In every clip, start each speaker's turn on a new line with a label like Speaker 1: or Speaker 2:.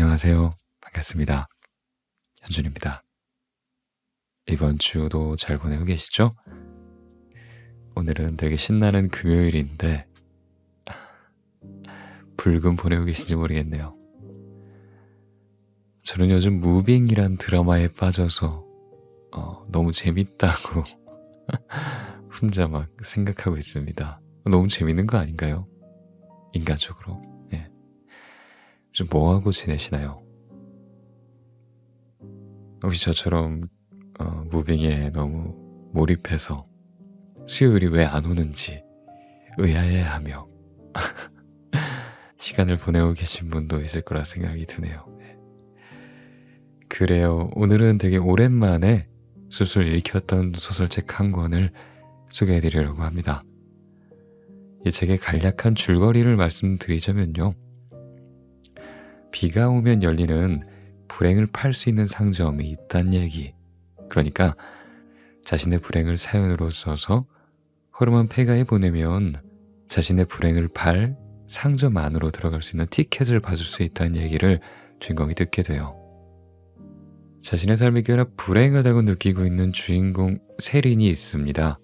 Speaker 1: 안녕하세요. 반갑습니다. 현준입니다. 이번 주도 잘 보내고 계시죠? 오늘은 되게 신나는 금요일인데 불금 보내고 계신지 모르겠네요. 저는 요즘 무빙이란 드라마에 빠져서 너무 재밌다고 혼자 막 생각하고 있습니다. 너무 재밌는 거 아닌가요? 인간적으로. 예. 요즘 뭐하고 지내시나요? 혹시 저처럼 무빙에 너무 몰입해서 수요일이 왜 안 오는지 의아해하며 시간을 보내고 계신 분도 있을 거라 생각이 드네요. 네. 그래요. 오늘은 되게 오랜만에 술술 읽혔던 소설책 한 권을 소개해드리려고 합니다. 이 책의 간략한 줄거리를 말씀드리자면요. 비가 오면 열리는 불행을 팔 수 있는 상점이 있다는 얘기. 그러니까 자신의 불행을 사연으로 써서 허름한 폐가에 보내면 자신의 불행을 팔 상점 안으로 들어갈 수 있는 티켓을 받을 수 있다는 얘기를 주인공이 듣게 돼요. 자신의 삶이 꽤나 불행하다고 느끼고 있는 주인공 세린이 있습니다.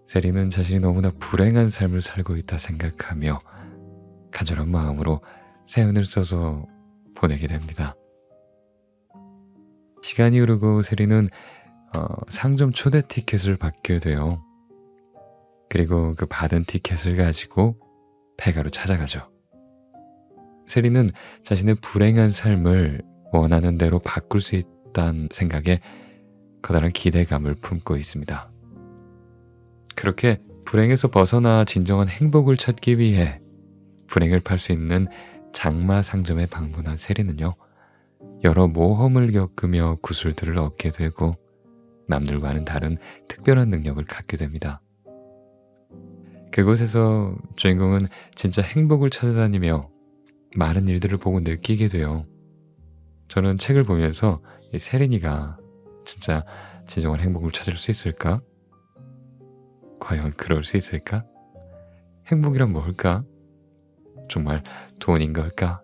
Speaker 1: 세린은 자신이 너무나 불행한 삶을 살고 있다 생각하며 간절한 마음으로 사연을 써서 보내게 됩니다. 시간이 흐르고 세린은 상점 초대 티켓을 받게 돼요. 그리고 그 받은 티켓을 가지고 폐가로 찾아가죠. 세린은 자신의 불행한 삶을 원하는 대로 바꿀 수 있다는 생각에 커다란 기대감을 품고 있습니다. 그렇게 불행에서 벗어나 진정한 행복을 찾기 위해 불행을 팔 수 있는 장마 상점에 방문한 세린은요, 여러 모험을 겪으며 구슬들을 얻게 되고 남들과는 다른 특별한 능력을 갖게 됩니다. 그곳에서 주인공은 진짜 행복을 찾아다니며 많은 일들을 보고 느끼게 돼요. 저는 책을 보면서 이 세린이가 진짜 진정한 행복을 찾을 수 있을까? 과연 그럴 수 있을까? 행복이란 뭘까? 정말 돈인 걸까?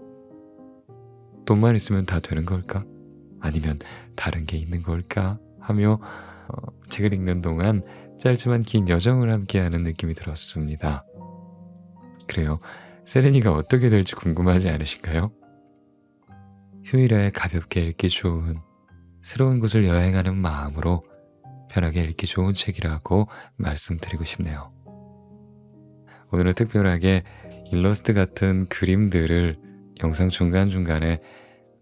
Speaker 1: 돈만 있으면 다 되는 걸까? 아니면 다른 게 있는 걸까? 하며 책을 읽는 동안 짧지만 긴 여정을 함께하는 느낌이 들었습니다. 그래요. 세린이가 어떻게 될지 궁금하지 않으신가요? 휴일에 가볍게 읽기 좋은, 새로운 곳을 여행하는 마음으로 편하게 읽기 좋은 책이라고 말씀드리고 싶네요. 오늘은 특별하게 일러스트 같은 그림들을 영상 중간중간에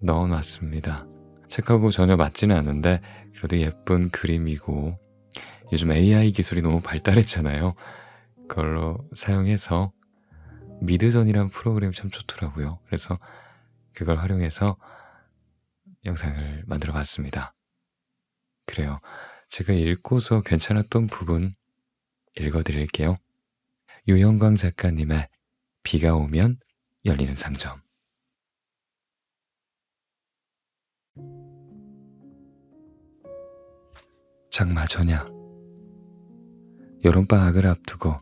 Speaker 1: 넣어놨습니다. 책하고 전혀 맞지는 않는데 그래도 예쁜 그림이고, 요즘 AI 기술이 너무 발달했잖아요. 그걸로 사용해서 미드전이란 프로그램이 참 좋더라고요. 그래서 그걸 활용해서 영상을 만들어 봤습니다. 그래요. 제가 읽고서 괜찮았던 부분 읽어드릴게요. 유영광 작가님의 비가 오면 열리는 상점. 장마 전야, 여름방학을 앞두고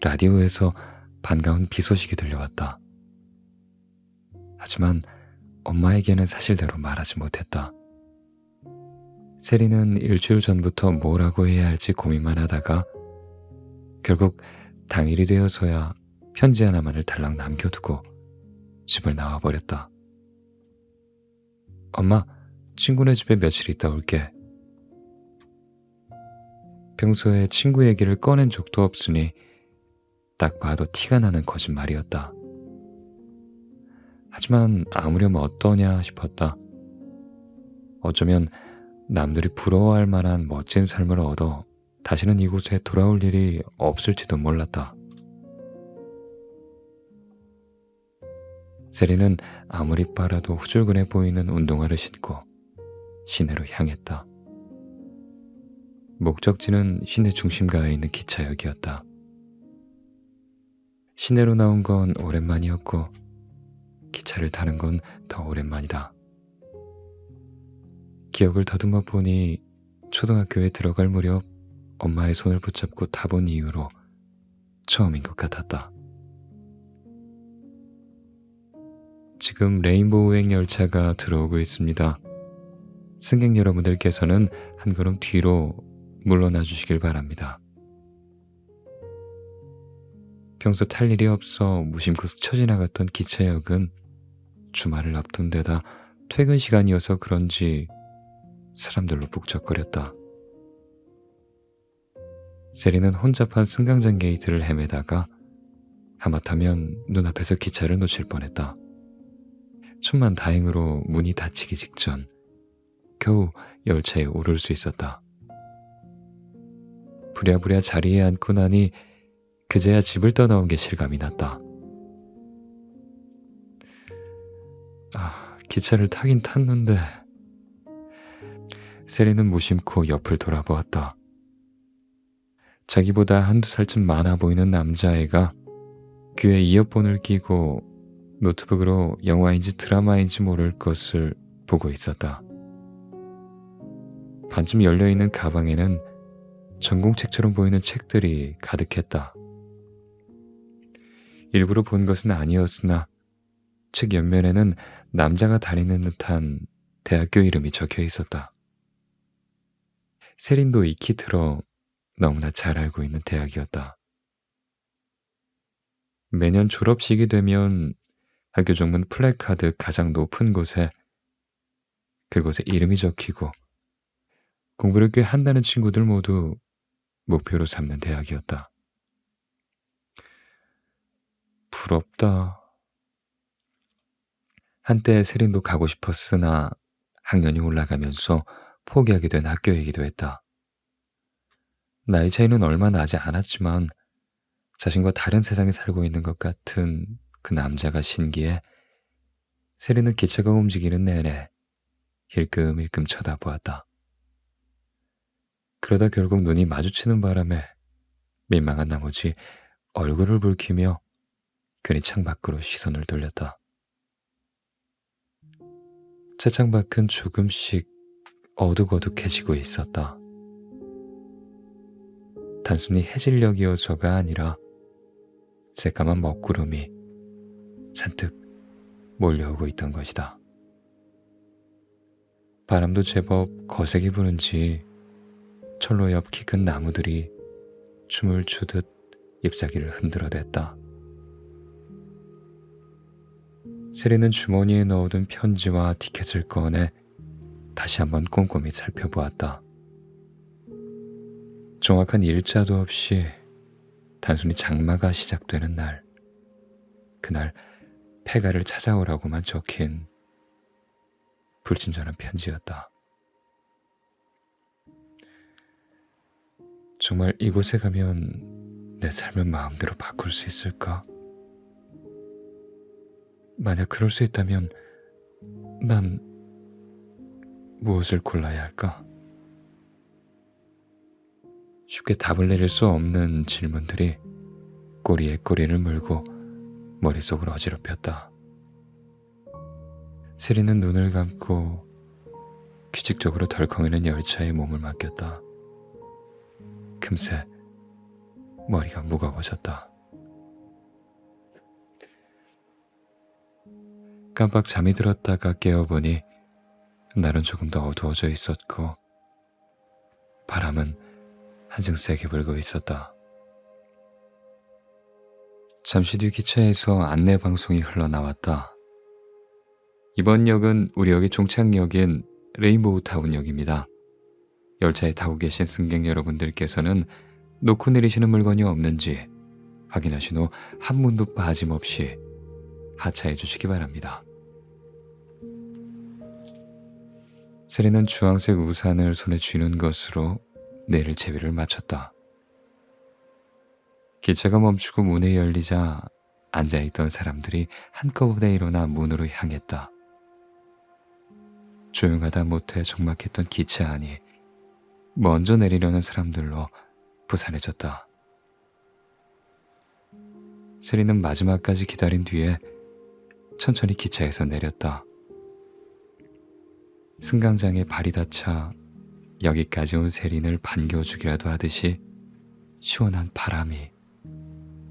Speaker 1: 라디오에서 반가운 비 소식이 들려왔다. 하지만 엄마에게는 사실대로 말하지 못했다. 세리는 일주일 전부터 뭐라고 해야 할지 고민만 하다가 결국 당일이 되어서야 편지 하나만을 달랑 남겨두고 집을 나와버렸다. 엄마, 친구네 집에 며칠 있다 올게. 평소에 친구 얘기를 꺼낸 적도 없으니 딱 봐도 티가 나는 거짓말이었다. 하지만 아무렴 어떠냐 싶었다. 어쩌면 남들이 부러워할 만한 멋진 삶을 얻어 다시는 이곳에 돌아올 일이 없을지도 몰랐다. 세리는 아무리 빨아도 후줄근해 보이는 운동화를 신고 시내로 향했다. 목적지는 시내 중심가에 있는 기차역이었다. 시내로 나온 건 오랜만이었고 기차를 타는 건 더 오랜만이다. 기억을 더듬어 보니 초등학교에 들어갈 무렵 엄마의 손을 붙잡고 타본 이후로 처음인 것 같았다. 지금 레인보우행 열차가 들어오고 있습니다. 승객 여러분들께서는 한 걸음 뒤로 물러나 주시길 바랍니다. 평소 탈 일이 없어 무심코 스쳐 지나갔던 기차역은 주말을 앞둔 데다 퇴근 시간이어서 그런지 사람들로 북적거렸다. 세리는 혼잡한 승강장 게이트를 헤매다가 하마터면 눈앞에서 기차를 놓칠 뻔했다. 천만 다행으로 문이 닫히기 직전 겨우 열차에 오를 수 있었다. 부랴부랴 자리에 앉고 나니 그제야 집을 떠나온 게 실감이 났다. 기차를 타긴 탔는데. 세리는 무심코 옆을 돌아보았다. 자기보다 한두 살쯤 많아 보이는 남자애가 귀에 이어폰을 끼고 노트북으로 영화인지 드라마인지 모를 것을 보고 있었다. 반쯤 열려있는 가방에는 전공책처럼 보이는 책들이 가득했다. 일부러 본 것은 아니었으나 책 옆면에는 남자가 다니는 듯한 대학교 이름이 적혀 있었다. 세린도 익히 들어 너무나 잘 알고 있는 대학이었다. 매년 졸업식이 되면 학교 정문 플래카드 가장 높은 곳에 그곳에 이름이 적히고 공부를 꽤 한다는 친구들 모두 목표로 삼는 대학이었다. 부럽다. 한때 세린도 가고 싶었으나 학년이 올라가면서 포기하게 된 학교이기도 했다. 나이 차이는 얼마 나지 않았지만 자신과 다른 세상에 살고 있는 것 같은 그 남자가 신기해 세린은 기차가 움직이는 내내 힐끔힐끔 쳐다보았다. 그러다 결국 눈이 마주치는 바람에 민망한 나머지 얼굴을 붉히며 괜히 창밖으로 시선을 돌렸다. 차창 밖은 조금씩 어둑어둑해지고 있었다. 단순히 해질녘이어서가 아니라 새까만 먹구름이 잔뜩 몰려오고 있던 것이다. 바람도 제법 거세게 부는지 철로 옆 키 큰 나무들이 춤을 추듯 잎사귀를 흔들어댔다. 세리는 주머니에 넣어둔 편지와 티켓을 꺼내 다시 한번 꼼꼼히 살펴보았다. 정확한 일자도 없이 단순히 장마가 시작되는 날, 그날 폐가를 찾아오라고만 적힌 불친절한 편지였다. 정말 이곳에 가면 내 삶을 마음대로 바꿀 수 있을까? 만약 그럴 수 있다면 난 무엇을 골라야 할까? 쉽게 답을 내릴 수 없는 질문들이 꼬리에 꼬리를 물고 머릿속을 어지럽혔다. 세리는 눈을 감고 규칙적으로 덜컹이는 열차에 몸을 맡겼다. 금세 머리가 무거워졌다. 깜빡 잠이 들었다가 깨어보니 날은 조금 더 어두워져 있었고 바람은 한층 세게 불고 있었다. 잠시 뒤 기차에서 안내방송이 흘러나왔다. 이번 역은 우리 역의 종착역인 레인보우타운역입니다. 열차에 타고 계신 승객 여러분들께서는 놓고 내리시는 물건이 없는지 확인하신 후 한 분도 빠짐없이 하차해 주시기 바랍니다. 세리는 주황색 우산을 손에 쥐는 것으로 내릴 제비를 맞췄다. 기차가 멈추고 문이 열리자 앉아있던 사람들이 한꺼번에 일어나 문으로 향했다. 조용하다 못해 적막했던 기차 안이 먼저 내리려는 사람들로 부산해졌다. 세리는 마지막까지 기다린 뒤에 천천히 기차에서 내렸다. 승강장에 발이 닿자 여기까지 온 세린을 반겨주기라도 하듯이 시원한 바람이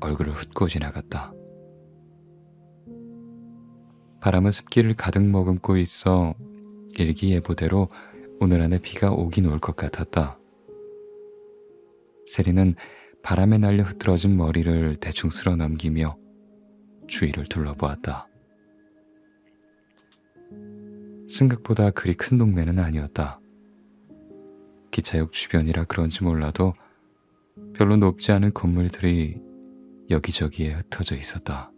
Speaker 1: 얼굴을 훑고 지나갔다. 바람은 습기를 가득 머금고 있어 일기예보대로 오늘 안에 비가 오긴 올 것 같았다. 세리는 바람에 날려 흐트러진 머리를 대충 쓸어 넘기며 주위를 둘러보았다. 생각보다 그리 큰 동네는 아니었다. 기차역 주변이라 그런지 몰라도 별로 높지 않은 건물들이 여기저기에 흩어져 있었다.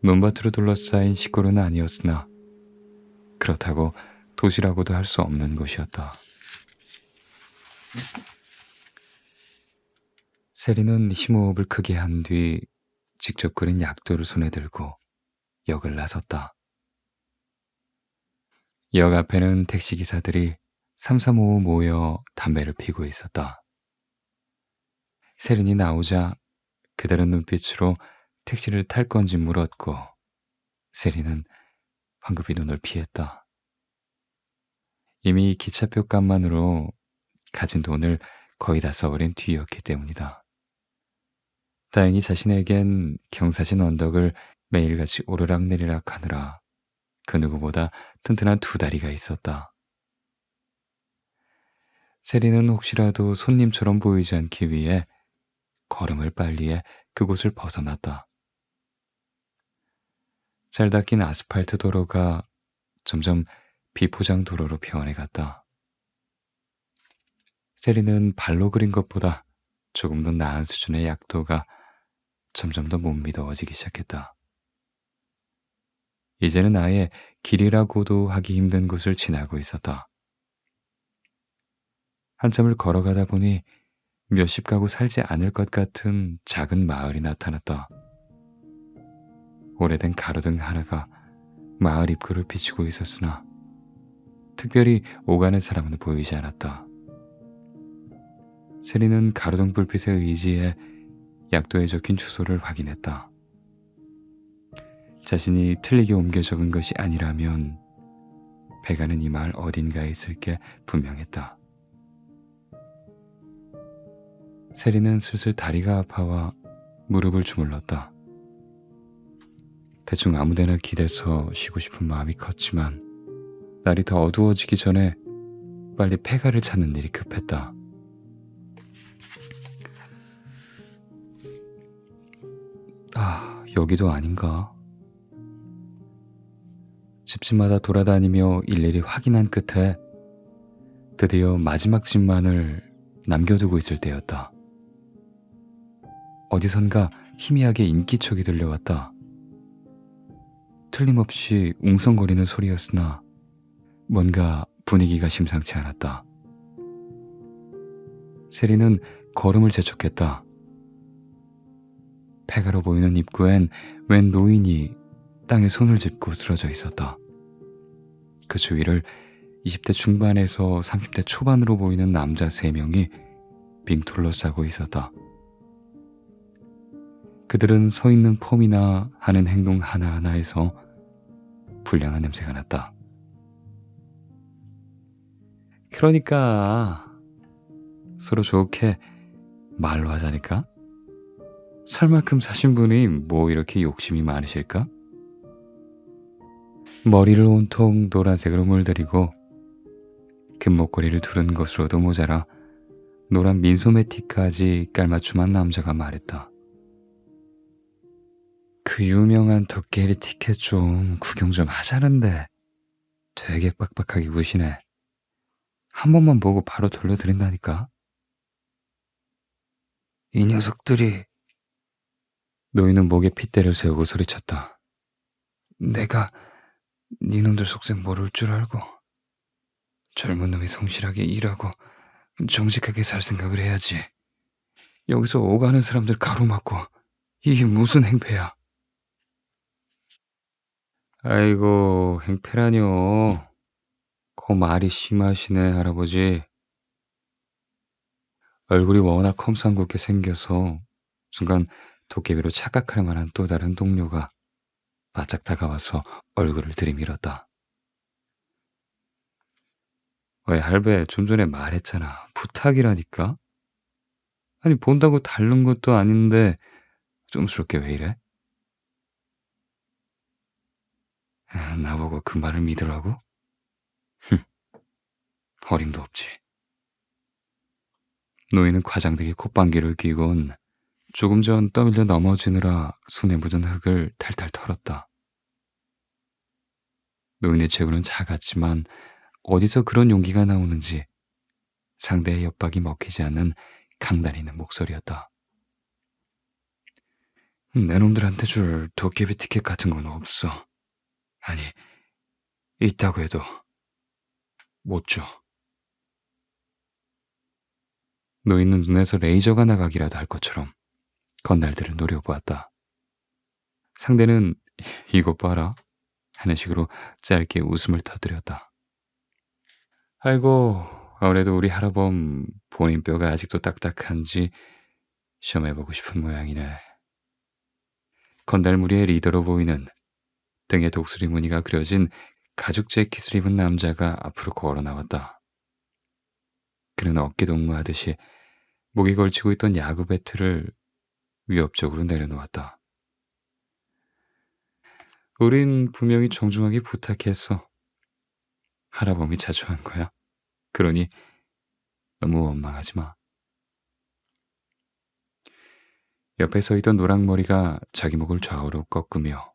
Speaker 1: 논밭으로 둘러싸인 시골은 아니었으나 그렇다고 도시라고도 할 수 없는 곳이었다. 세리는 심호흡을 크게 한 뒤 직접 끓인 약도를 손에 들고 역을 나섰다. 역 앞에는 택시기사들이 삼삼오오 모여 담배를 피고 있었다. 세린이 나오자 그들은 눈빛으로 택시를 탈 건지 물었고 세린은 황급히 눈을 피했다. 이미 기차표 값만으로 가진 돈을 거의 다 써버린 뒤였기 때문이다. 다행히 자신에겐 경사진 언덕을 매일같이 오르락내리락 하느라 그 누구보다 튼튼한 두 다리가 있었다. 세리는 혹시라도 손님처럼 보이지 않기 위해 걸음을 빨리 해 그곳을 벗어났다. 잘 닦인 아스팔트 도로가 점점 비포장 도로로 변해갔다. 세리는 발로 그린 것보다 조금 더 나은 수준의 약도가 점점 더 못 믿어지기 시작했다. 이제는 아예 길이라고도 하기 힘든 곳을 지나고 있었다. 한참을 걸어가다 보니 몇십 가구 살지 않을 것 같은 작은 마을이 나타났다. 오래된 가로등 하나가 마을 입구를 비추고 있었으나 특별히 오가는 사람은 보이지 않았다. 세리는 가로등 불빛에 의지해 약도에 적힌 주소를 확인했다. 자신이 틀리게 옮겨 적은 것이 아니라면 배가는 이 마을 어딘가에 있을 게 분명했다. 세리는 슬슬 다리가 아파와 무릎을 주물렀다. 대충 아무데나 기대서 쉬고 싶은 마음이 컸지만 날이 더 어두워지기 전에 빨리 폐가를 찾는 일이 급했다. 여기도 아닌가? 집집마다 돌아다니며 일일이 확인한 끝에 드디어 마지막 집만을 남겨두고 있을 때였다. 어디선가 희미하게 인기척이 들려왔다. 틀림없이 웅성거리는 소리였으나 뭔가 분위기가 심상치 않았다. 세리는 걸음을 재촉했다. 폐가로 보이는 입구엔 웬 노인이 땅에 손을 짚고 쓰러져 있었다. 그 주위를 20대 중반에서 30대 초반으로 보이는 남자 3명이 빙 둘러싸고 있었다. 그들은 서 있는 폼이나 하는 행동 하나하나에서 불량한 냄새가 났다. 그러니까 서로 좋게 말로 하자니까? 살 만큼 사신 분이 뭐 이렇게 욕심이 많으실까? 머리를 온통 노란색으로 물들이고 금목걸이를 두른 것으로도 모자라 노란 민소매티까지 깔맞춤한 남자가 말했다. 그 유명한 도깨비 티켓 좀 구경 좀 하자는데 되게 빡빡하게 구시네. 한 번만 보고 바로 돌려드린다니까. 이 녀석들이. 노인은 목에 핏대를 세우고 소리쳤다. 내가 니놈들 속셈 모를 줄 알고 젊은 놈이 성실하게 일하고 정직하게 살 생각을 해야지. 여기서 오가는 사람들 가로막고 이게 무슨 행패야. 아이고 행패라뇨. 그 말이 심하시네 할아버지. 얼굴이 워낙 컴상궂게 생겨서 순간 도깨비로 착각할 만한 또 다른 동료가 바짝 다가와서 얼굴을 들이밀었다. 왜 할배 좀 전에 말했잖아. 부탁이라니까. 아니 본다고 다른 것도 아닌데 좀스럽게 왜 이래? 나보고 그 말을 믿으라고? 흠, 어림도 없지. 노인은 과장되게 콧방귀를 뀌곤 조금 전 떠밀려 넘어지느라 손에 묻은 흙을 탈탈 털었다. 노인의 체구는 작았지만 어디서 그런 용기가 나오는지 상대의 엿박이 먹히지 않는 강단 있는 목소리였다. 내 놈들한테 줄 도깨비 티켓 같은 건 없어. 아니, 있다고 해도 못 줘. 노인은 눈에서 레이저가 나가기라도 할 것처럼 건달들을 노려보았다. 상대는 이것 봐라 하는 식으로 짧게 웃음을 터뜨렸다. 아이고, 아무래도 우리 할아범 본인 뼈가 아직도 딱딱한지 시험해보고 싶은 모양이네. 건달 무리의 리더로 보이는 등에 독수리 무늬가 그려진 가죽 재킷을 입은 남자가 앞으로 걸어 나왔다. 그는 어깨 동무하듯이 목에 걸치고 있던 야구 배트를 위협적으로 내려놓았다. 우린 분명히 정중하게 부탁했어. 할아범이 자초한 거야. 그러니 너무 원망하지 마. 옆에 서 있던 노랑머리가 자기 목을 좌우로 꺾으며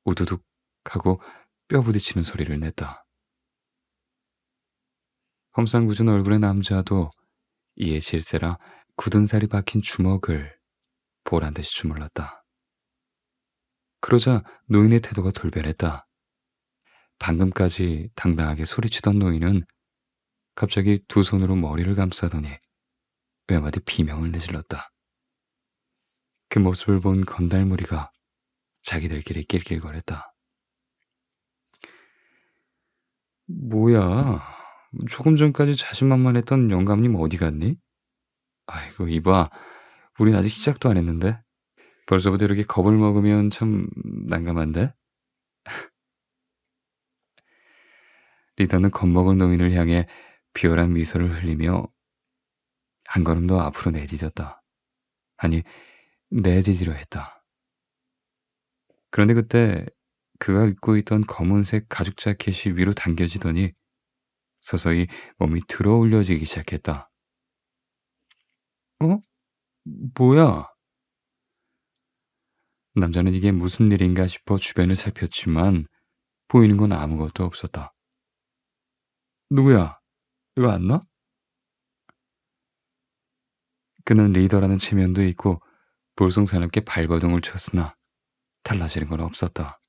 Speaker 1: 우두둑 하고 뼈 부딪히는 소리를 냈다. 험상궂은 얼굴의 남자도 이에 실세라 굳은 살이 박힌 주먹을 보란듯이 주물렀다. 그러자 노인의 태도가 돌변했다. 방금까지 당당하게 소리치던 노인은 갑자기 두 손으로 머리를 감싸더니 외마디 비명을 내질렀다. 그 모습을 본 건달무리가 자기들끼리 낄낄거렸다. 뭐야, 조금 전까지 자신만만했던 영감님 어디 갔니? 아이고, 이봐, 우린 아직 시작도 안 했는데 벌써부터 이렇게 겁을 먹으면 참 난감한데? 리더는 겁먹은 노인을 향해 비열한 미소를 흘리며 한 걸음 더 앞으로 내디뎠다. 아니, 내디디려 했다. 그런데 그때 그가 입고 있던 검은색 가죽 자켓이 위로 당겨지더니 서서히 몸이 들어 올려지기 시작했다. 어? 뭐야? 남자는 이게 무슨 일인가 싶어 주변을 살폈지만 보이는 건 아무것도 없었다. 누구야? 이거 안 나? 그는 리더라는 체면도 있고 볼썽사납게 발버둥을 쳤으나 달라지는 건 없었다.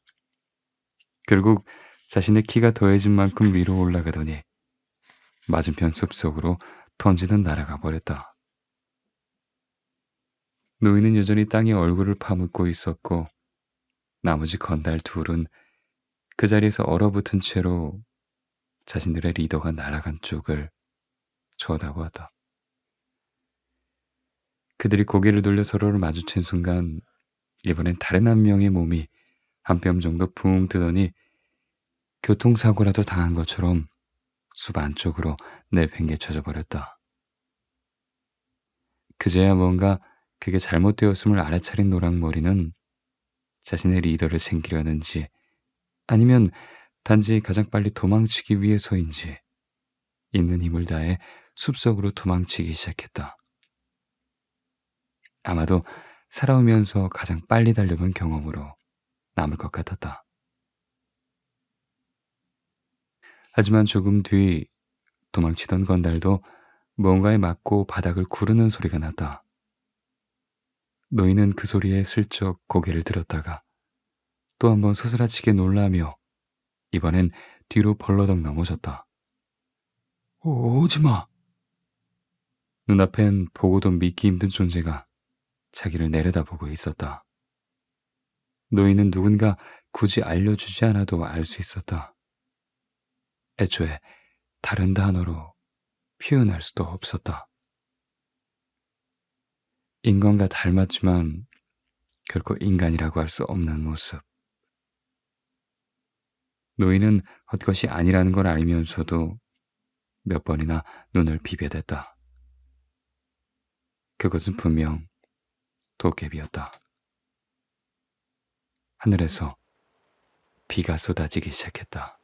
Speaker 1: 결국 자신의 키가 더해진 만큼 위로 올라가더니 맞은편 숲속으로 던지듯 날아가 버렸다. 노인은 여전히 땅에 얼굴을 파묻고 있었고 나머지 건달 둘은 그 자리에서 얼어붙은 채로 자신들의 리더가 날아간 쪽을 쳐다보았다. 그들이 고개를 돌려 서로를 마주친 순간 이번엔 다른 한 명의 몸이 한 뼘 정도 붕 뜨더니 교통사고라도 당한 것처럼 숲 안쪽으로 내팽개쳐져 버렸다. 그제야 뭔가 그게 잘못되었음을 알아차린 노랑머리는 자신의 리더를 챙기려는지 아니면 단지 가장 빨리 도망치기 위해서인지 있는 힘을 다해 숲속으로 도망치기 시작했다. 아마도 살아오면서 가장 빨리 달려본 경험으로 남을 것 같았다. 하지만 조금 뒤 도망치던 건달도 뭔가에 맞고 바닥을 구르는 소리가 났다. 노인은 그 소리에 슬쩍 고개를 들었다가 또 한 번 소스라치게 놀라며 이번엔 뒤로 벌러덩 넘어졌다. 오지마! 눈앞엔 보고도 믿기 힘든 존재가 자기를 내려다보고 있었다. 노인은 누군가 굳이 알려주지 않아도 알 수 있었다. 애초에 다른 단어로 표현할 수도 없었다. 인간과 닮았지만 결코 인간이라고 할 수 없는 모습. 노인은 헛것이 아니라는 걸 알면서도 몇 번이나 눈을 비벼댔다. 그것은 분명 도깨비였다. 하늘에서 비가 쏟아지기 시작했다.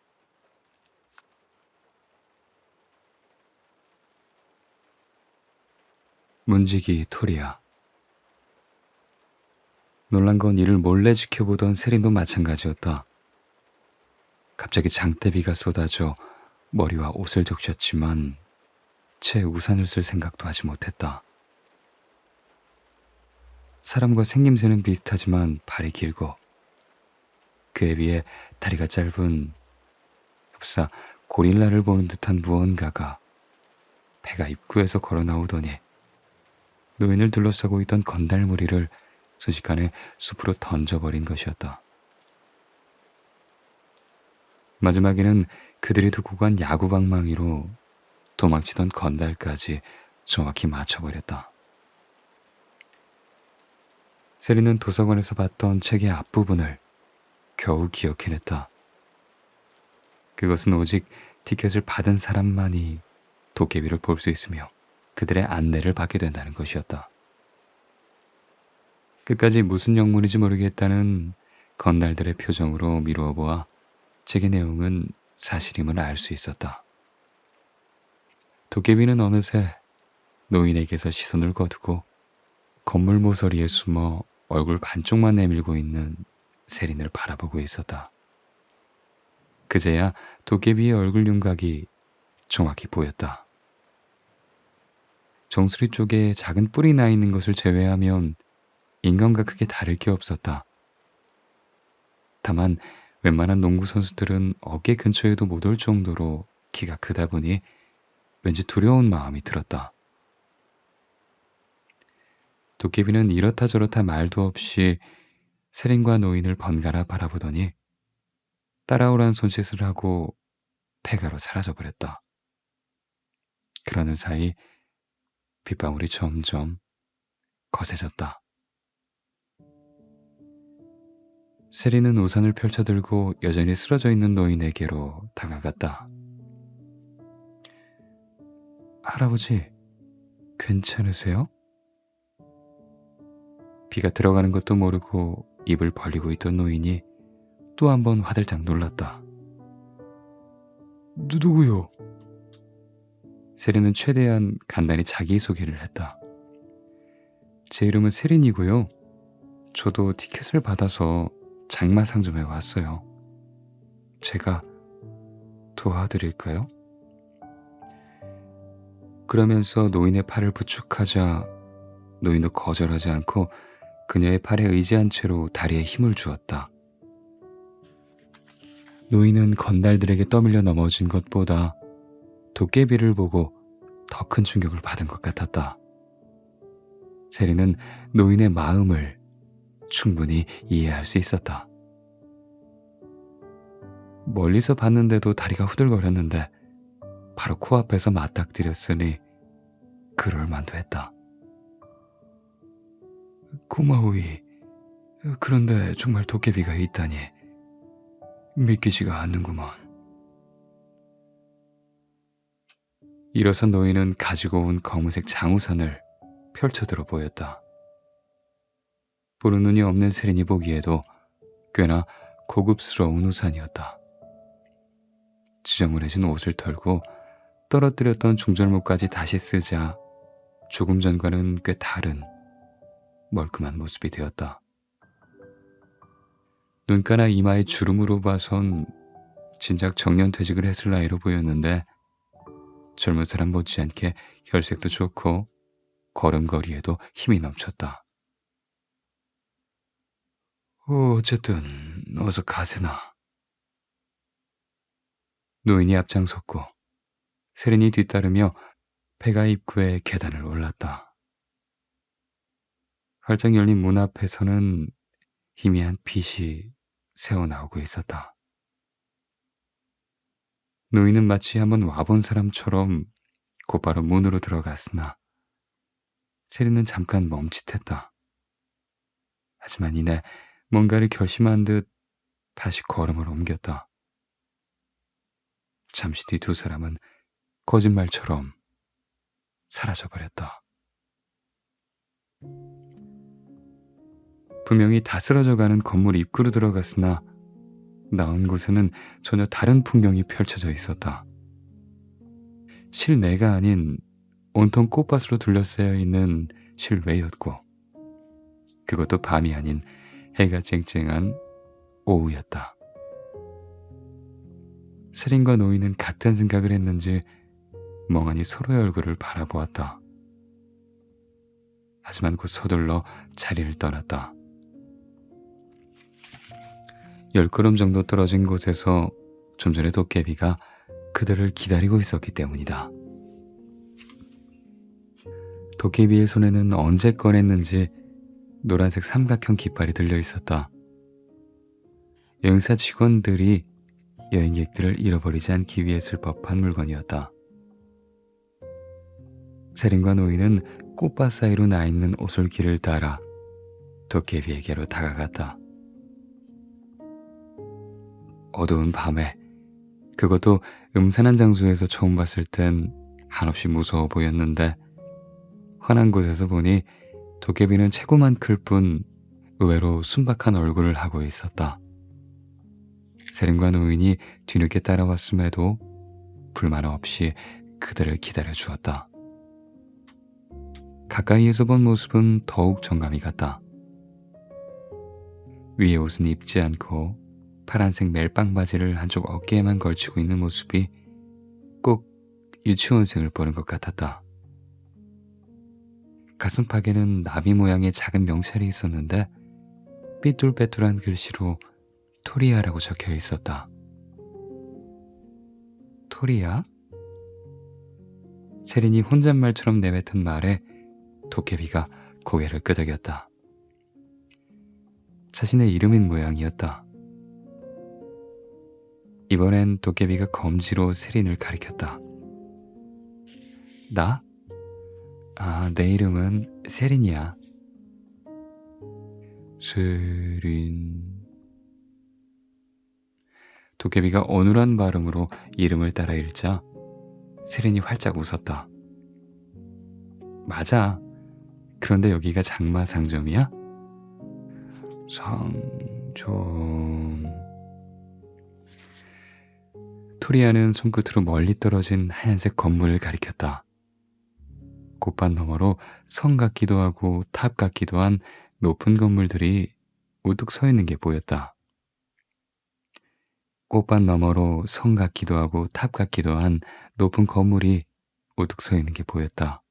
Speaker 1: 문지기 토리야. 놀란 건 이를 몰래 지켜보던 세린도 마찬가지였다. 갑자기 장대비가 쏟아져 머리와 옷을 적셨지만 채 우산을 쓸 생각도 하지 못했다. 사람과 생김새는 비슷하지만 발이 길고 그에 비해 다리가 짧은 흡사 고릴라를 보는 듯한 무언가가 배가 입구에서 걸어 나오더니 노인을 둘러싸고 있던 건달무리를 순식간에 숲으로 던져버린 것이었다. 마지막에는 그들이 두고 간 야구방망이로 도망치던 건달까지 정확히 맞춰버렸다. 세리는 도서관에서 봤던 책의 앞부분을 겨우 기억해냈다. 그것은 오직 티켓을 받은 사람만이 도깨비를 볼 수 있으며 그들의 안내를 받게 된다는 것이었다. 끝까지 무슨 영문인지 모르겠다는 건달들의 표정으로 미루어 보아 책의 내용은 사실임을 알 수 있었다. 도깨비는 어느새 노인에게서 시선을 거두고 건물 모서리에 숨어 얼굴 반쪽만 내밀고 있는 세린을 바라보고 있었다. 그제야 도깨비의 얼굴 윤곽이 정확히 보였다. 정수리 쪽에 작은 뿔이 나 있는 것을 제외하면 인간과 크게 다를 게 없었다. 다만 웬만한 농구 선수들은 어깨 근처에도 못 올 정도로 키가 크다 보니 왠지 두려운 마음이 들었다. 도깨비는 이렇다 저렇다 말도 없이 세린과 노인을 번갈아 바라보더니 따라오란 손짓을 하고 폐가로 사라져버렸다. 그러는 사이 빗방울이 점점 거세졌다. 세린은 우산을 펼쳐들고 여전히 쓰러져 있는 노인에게로 다가갔다. 할아버지, 괜찮으세요? 비가 들어가는 것도 모르고 입을 벌리고 있던 노인이 또 한 번 화들짝 놀랐다. 누구요? 세린은 최대한 간단히 자기소개를 했다. 제 이름은 세린이고요. 저도 티켓을 받아서 장마 상점에 왔어요. 제가 도와드릴까요? 그러면서 노인의 팔을 부축하자 노인도 거절하지 않고 그녀의 팔에 의지한 채로 다리에 힘을 주었다. 노인은 건달들에게 떠밀려 넘어진 것보다 도깨비를 보고 더 큰 충격을 받은 것 같았다. 세린은 노인의 마음을 충분히 이해할 수 있었다. 멀리서 봤는데도 다리가 후들거렸는데 바로 코앞에서 맞닥뜨렸으니 그럴 만도 했다. 고마우이. 그런데 정말 도깨비가 있다니 믿기지가 않는구먼. 일어선 노인은 가지고 온 검은색 장우산을 펼쳐들어 보였다. 보는 눈이 없는 세린이 보기에도 꽤나 고급스러운 우산이었다. 지저분해진 옷을 털고 떨어뜨렸던 중절모까지 다시 쓰자 조금 전과는 꽤 다른 멀끔한 모습이 되었다. 눈가나 이마의 주름으로 봐선 진작 정년퇴직을 했을 나이로 보였는데 젊은 사람 못지않게 혈색도 좋고 걸음걸이에도 힘이 넘쳤다. 어쨌든 어서 가세나. 노인이 앞장섰고 세린이 뒤따르며 폐가 입구의 계단을 올랐다. 활짝 열린 문 앞에서는 희미한 빛이 새어나오고 있었다. 노인은 마치 한번 와본 사람처럼 곧바로 문으로 들어갔으나 세린은 잠깐 멈칫했다. 하지만 이내 뭔가를 결심한 듯 다시 걸음을 옮겼다. 잠시 뒤 두 사람은 거짓말처럼 사라져버렸다. 분명히 다 쓰러져가는 건물 입구로 들어갔으나 나온 곳에는 전혀 다른 풍경이 펼쳐져 있었다. 실내가 아닌 온통 꽃밭으로 둘러싸여 있는 실외였고, 그것도 밤이 아닌 해가 쨍쨍한 오후였다. 세린과 노인은 같은 생각을 했는지 멍하니 서로의 얼굴을 바라보았다. 하지만 곧 서둘러 자리를 떠났다. 10걸음 정도 떨어진 곳에서 좀 전에 도깨비가 그들을 기다리고 있었기 때문이다. 도깨비의 손에는 언제 꺼냈는지 노란색 삼각형 깃발이 들려 있었다. 여행사 직원들이 여행객들을 잃어버리지 않기 위해 쓸 법한 물건이었다. 세린과 노인은 꽃밭 사이로 나 있는 오솔길을 따라 도깨비에게로 다가갔다. 어두운 밤에, 그것도 음산한 장소에서 처음 봤을 땐 한없이 무서워 보였는데, 환한 곳에서 보니 도깨비는 체구만 클 뿐 의외로 순박한 얼굴을 하고 있었다. 세린과 노인이 뒤늦게 따라왔음에도 불만 없이 그들을 기다려 주었다. 가까이에서 본 모습은 더욱 정감이 갔다. 위에 옷은 입지 않고 파란색 멜빵 바지를 한쪽 어깨에만 걸치고 있는 모습이 꼭 유치원생을 보는 것 같았다. 가슴팍에는 나비 모양의 작은 명찰이 있었는데 삐뚤빼뚤한 글씨로 토리아라고 적혀 있었다. 토리아? 세린이 혼잣말처럼 내뱉은 말에 도깨비가 고개를 끄덕였다. 자신의 이름인 모양이었다. 이번엔 도깨비가 검지로 세린을 가리켰다. 나? 내 이름은 세린이야. 세린. 도깨비가 어눌한 발음으로 이름을 따라 읽자 세린이 활짝 웃었다. 맞아. 그런데 여기가 장마 상점이야? 상점... 토리아는 손끝으로 멀리 떨어진 하얀색 건물을 가리켰다. 꽃밭 너머로 성 같기도 하고 탑 같기도 한 높은 건물들이 우뚝 서 있는 게 보였다. 꽃밭 너머로 성 같기도 하고 탑 같기도 한 높은 건물이 우뚝 서 있는 게 보였다.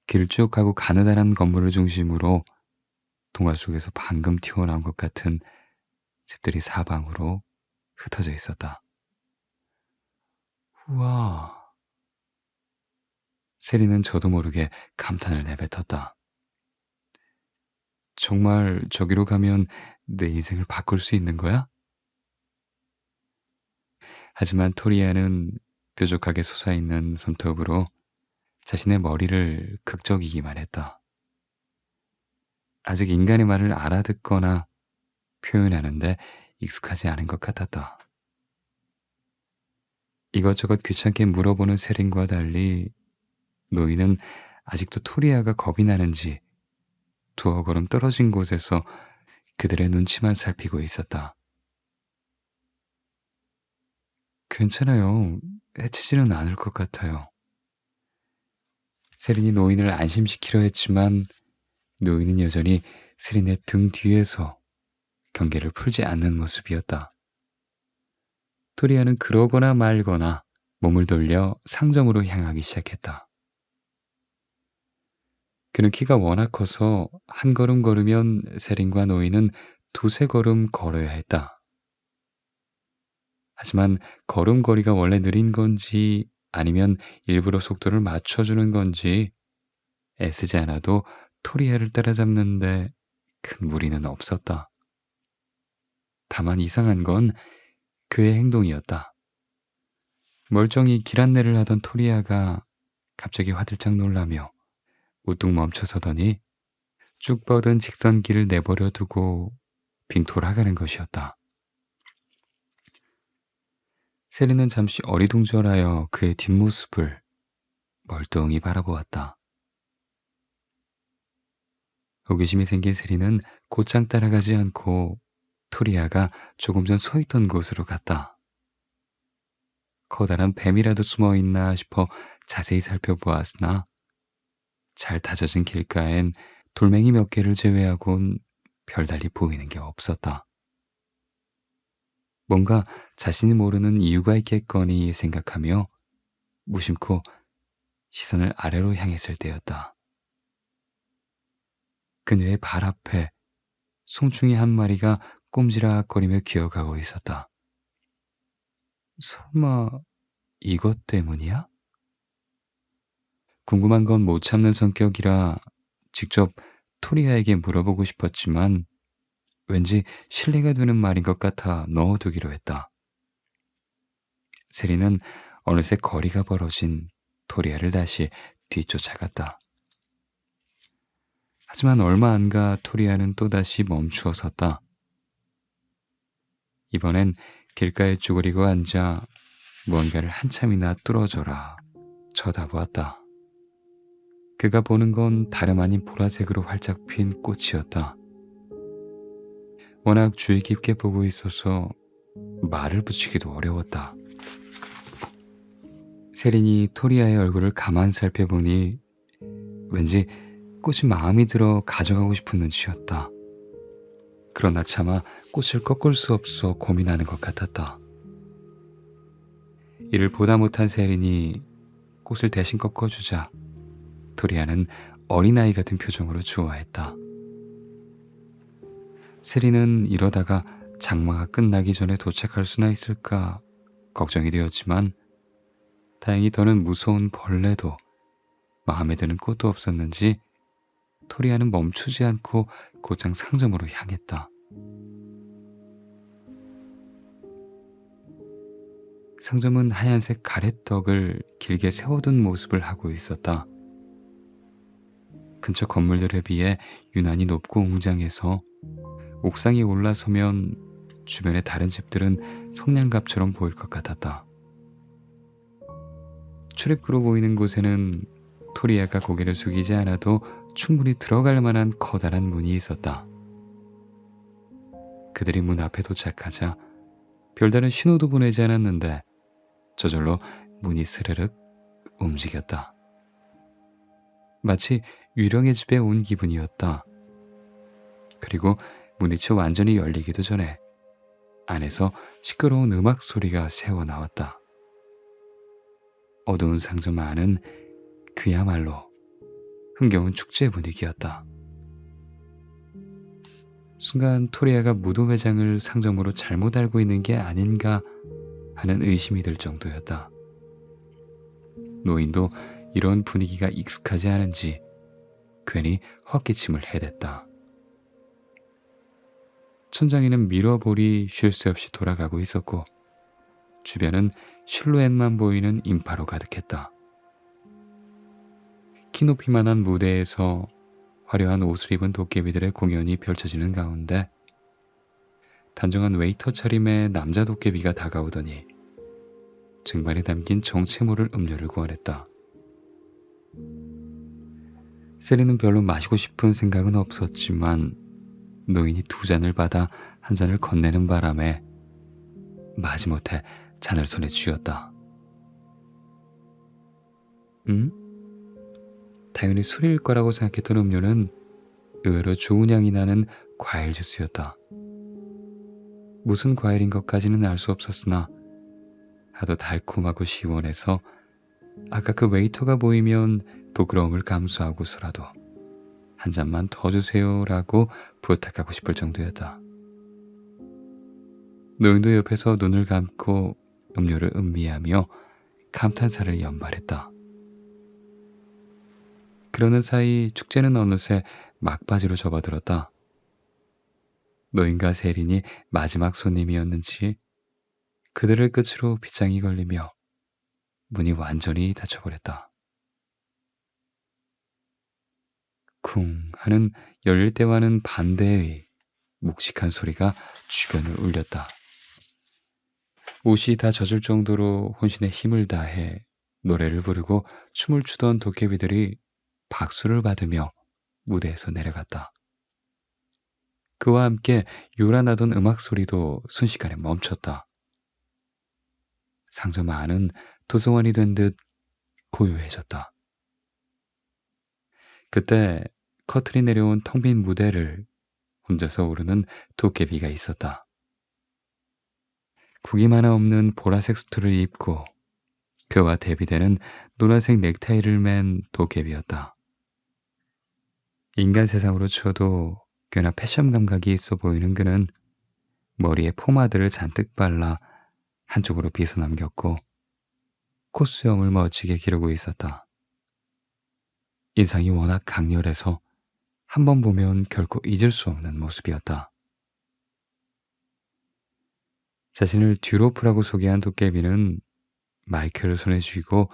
Speaker 1: 길쭉하고 가느다란 건물을 중심으로 동화 속에서 방금 튀어나온 것 같은 집들이 사방으로 흩어져 있었다. 우와. 세린은 저도 모르게 감탄을 내뱉었다. 정말 저기로 가면 내 인생을 바꿀 수 있는 거야? 하지만 토리아는 뾰족하게 솟아있는 손톱으로 자신의 머리를 극적이기만 했다. 아직 인간의 말을 알아듣거나 표현하는데 익숙하지 않은 것 같았다. 이것저것 귀찮게 물어보는 세린과 달리 노인은 아직도 토리아가 겁이 나는지 두어 걸음 떨어진 곳에서 그들의 눈치만 살피고 있었다. 괜찮아요. 해치지는 않을 것 같아요. 세린이 노인을 안심시키려 했지만 노인은 여전히 세린의 등 뒤에서 경계를 풀지 않는 모습이었다. 토리아는 그러거나 말거나 몸을 돌려 상점으로 향하기 시작했다. 그는 키가 워낙 커서 한 걸음 걸으면 세린과 노인은 두세 걸음 걸어야 했다. 하지만 걸음걸이가 원래 느린 건지 아니면 일부러 속도를 맞춰주는 건지 애쓰지 않아도 토리아를 따라잡는데 큰 무리는 없었다. 다만 이상한 건 그의 행동이었다. 멀쩡히 길 안내를 하던 토리아가 갑자기 화들짝 놀라며 우뚝 멈춰서더니 쭉 뻗은 직선길을 내버려 두고 빙 돌아가는 것이었다. 세린은 잠시 어리둥절하여 그의 뒷모습을 멀뚱히 바라보았다. 호기심이 생긴 세린은 곧장 따라가지 않고 토리아가 조금 전 서 있던 곳으로 갔다. 커다란 뱀이라도 숨어 있나 싶어 자세히 살펴보았으나 잘 다져진 길가엔 돌멩이 몇 개를 제외하곤 별달리 보이는 게 없었다. 뭔가 자신이 모르는 이유가 있겠거니 생각하며 무심코 시선을 아래로 향했을 때였다. 그녀의 발 앞에 송충이 한 마리가 꼼지락거리며 기어가고 있었다. 설마 이것 때문이야? 궁금한 건 못 참는 성격이라 직접 토리아에게 물어보고 싶었지만 왠지 신뢰가 되는 말인 것 같아 넣어두기로 했다. 세리는 어느새 거리가 벌어진 토리아를 다시 뒤쫓아갔다. 하지만 얼마 안 가 토리아는 또다시 멈추어 섰다. 이번엔 길가에 쭈그리고 앉아 무언가를 한참이나 뚫어져라 쳐다보았다. 그가 보는 건 다름 아닌 보라색으로 활짝 핀 꽃이었다. 워낙 주의 깊게 보고 있어서 말을 붙이기도 어려웠다. 세린이 토리아의 얼굴을 가만 살펴보니 왠지 꽃이 마음이 들어 가져가고 싶은 눈치였다. 그러나 차마 꽃을 꺾을 수 없어 고민하는 것 같았다. 이를 보다 못한 세린이 꽃을 대신 꺾어주자 토리아는 어린아이 같은 표정으로 좋아했다. 세린은 이러다가 장마가 끝나기 전에 도착할 수나 있을까 걱정이 되었지만 다행히 더는 무서운 벌레도 마음에 드는 꽃도 없었는지 토리아는 멈추지 않고 곧장 상점으로 향했다. 상점은 하얀색 가래떡을 길게 세워둔 모습을 하고 있었다. 근처 건물들에 비해 유난히 높고 웅장해서 옥상에 올라서면 주변의 다른 집들은 성냥갑처럼 보일 것 같았다. 출입구로 보이는 곳에는 토리아가 고개를 숙이지 않아도 충분히 들어갈 만한 커다란 문이 있었다. 그들이 문 앞에 도착하자 별다른 신호도 보내지 않았는데 저절로 문이 스르륵 움직였다. 마치 유령의 집에 온 기분이었다. 그리고 문이 채 완전히 열리기도 전에 안에서 시끄러운 음악 소리가 새어나왔다. 어두운 상점 안은 그야말로 흥겨운 축제 분위기였다. 순간 토리아가 무도회장을 상점으로 잘못 알고 있는 게 아닌가 하는 의심이 들 정도였다. 노인도 이런 분위기가 익숙하지 않은지 괜히 헛기침을 해댔다. 천장에는 미러볼이 쉴 새 없이 돌아가고 있었고 주변은 실루엣만 보이는 인파로 가득했다. 키높이만한 무대에서 화려한 옷을 입은 도깨비들의 공연이 펼쳐지는 가운데 단정한 웨이터 차림의 남자 도깨비가 다가오더니 쟁반에 담긴 정체 모를 음료를 구원했다. 세리는 별로 마시고 싶은 생각은 없었지만 노인이 두 잔을 받아 한 잔을 건네는 바람에 마지못해 잔을 손에 쥐었다. 당연히 술일 거라고 생각했던 음료는 의외로 좋은 향이 나는 과일 주스였다. 무슨 과일인 것까지는 알 수 없었으나 하도 달콤하고 시원해서 아까 그 웨이터가 보이면 부끄러움을 감수하고서라도 한 잔만 더 주세요라고 부탁하고 싶을 정도였다. 노인도 옆에서 눈을 감고 음료를 음미하며 감탄사를 연발했다. 그러는 사이 축제는 어느새 막바지로 접어들었다. 노인과 세린이 마지막 손님이었는지 그들을 끝으로 빗장이 걸리며 문이 완전히 닫혀버렸다. 쿵 하는 열릴 때와는 반대의 묵직한 소리가 주변을 울렸다. 옷이 다 젖을 정도로 혼신의 힘을 다해 노래를 부르고 춤을 추던 도깨비들이 박수를 받으며 무대에서 내려갔다. 그와 함께 요란하던 음악 소리도 순식간에 멈췄다. 상점 안은 도서관이 된 듯 고요해졌다. 그때 커튼이 내려온 텅 빈 무대를 혼자서 오르는 도깨비가 있었다. 구김 하나 없는 보라색 수트를 입고 그와 대비되는 노란색 넥타이를 맨 도깨비였다. 인간 세상으로 쳐도 꽤나 패션 감각이 있어 보이는 그는 머리에 포마드를 잔뜩 발라 한쪽으로 빗어 남겼고 콧수염을 멋지게 기르고 있었다. 인상이 워낙 강렬해서 한 번 보면 결코 잊을 수 없는 모습이었다. 자신을 듀로프라고 소개한 도깨비는 마이크를 손에 쥐고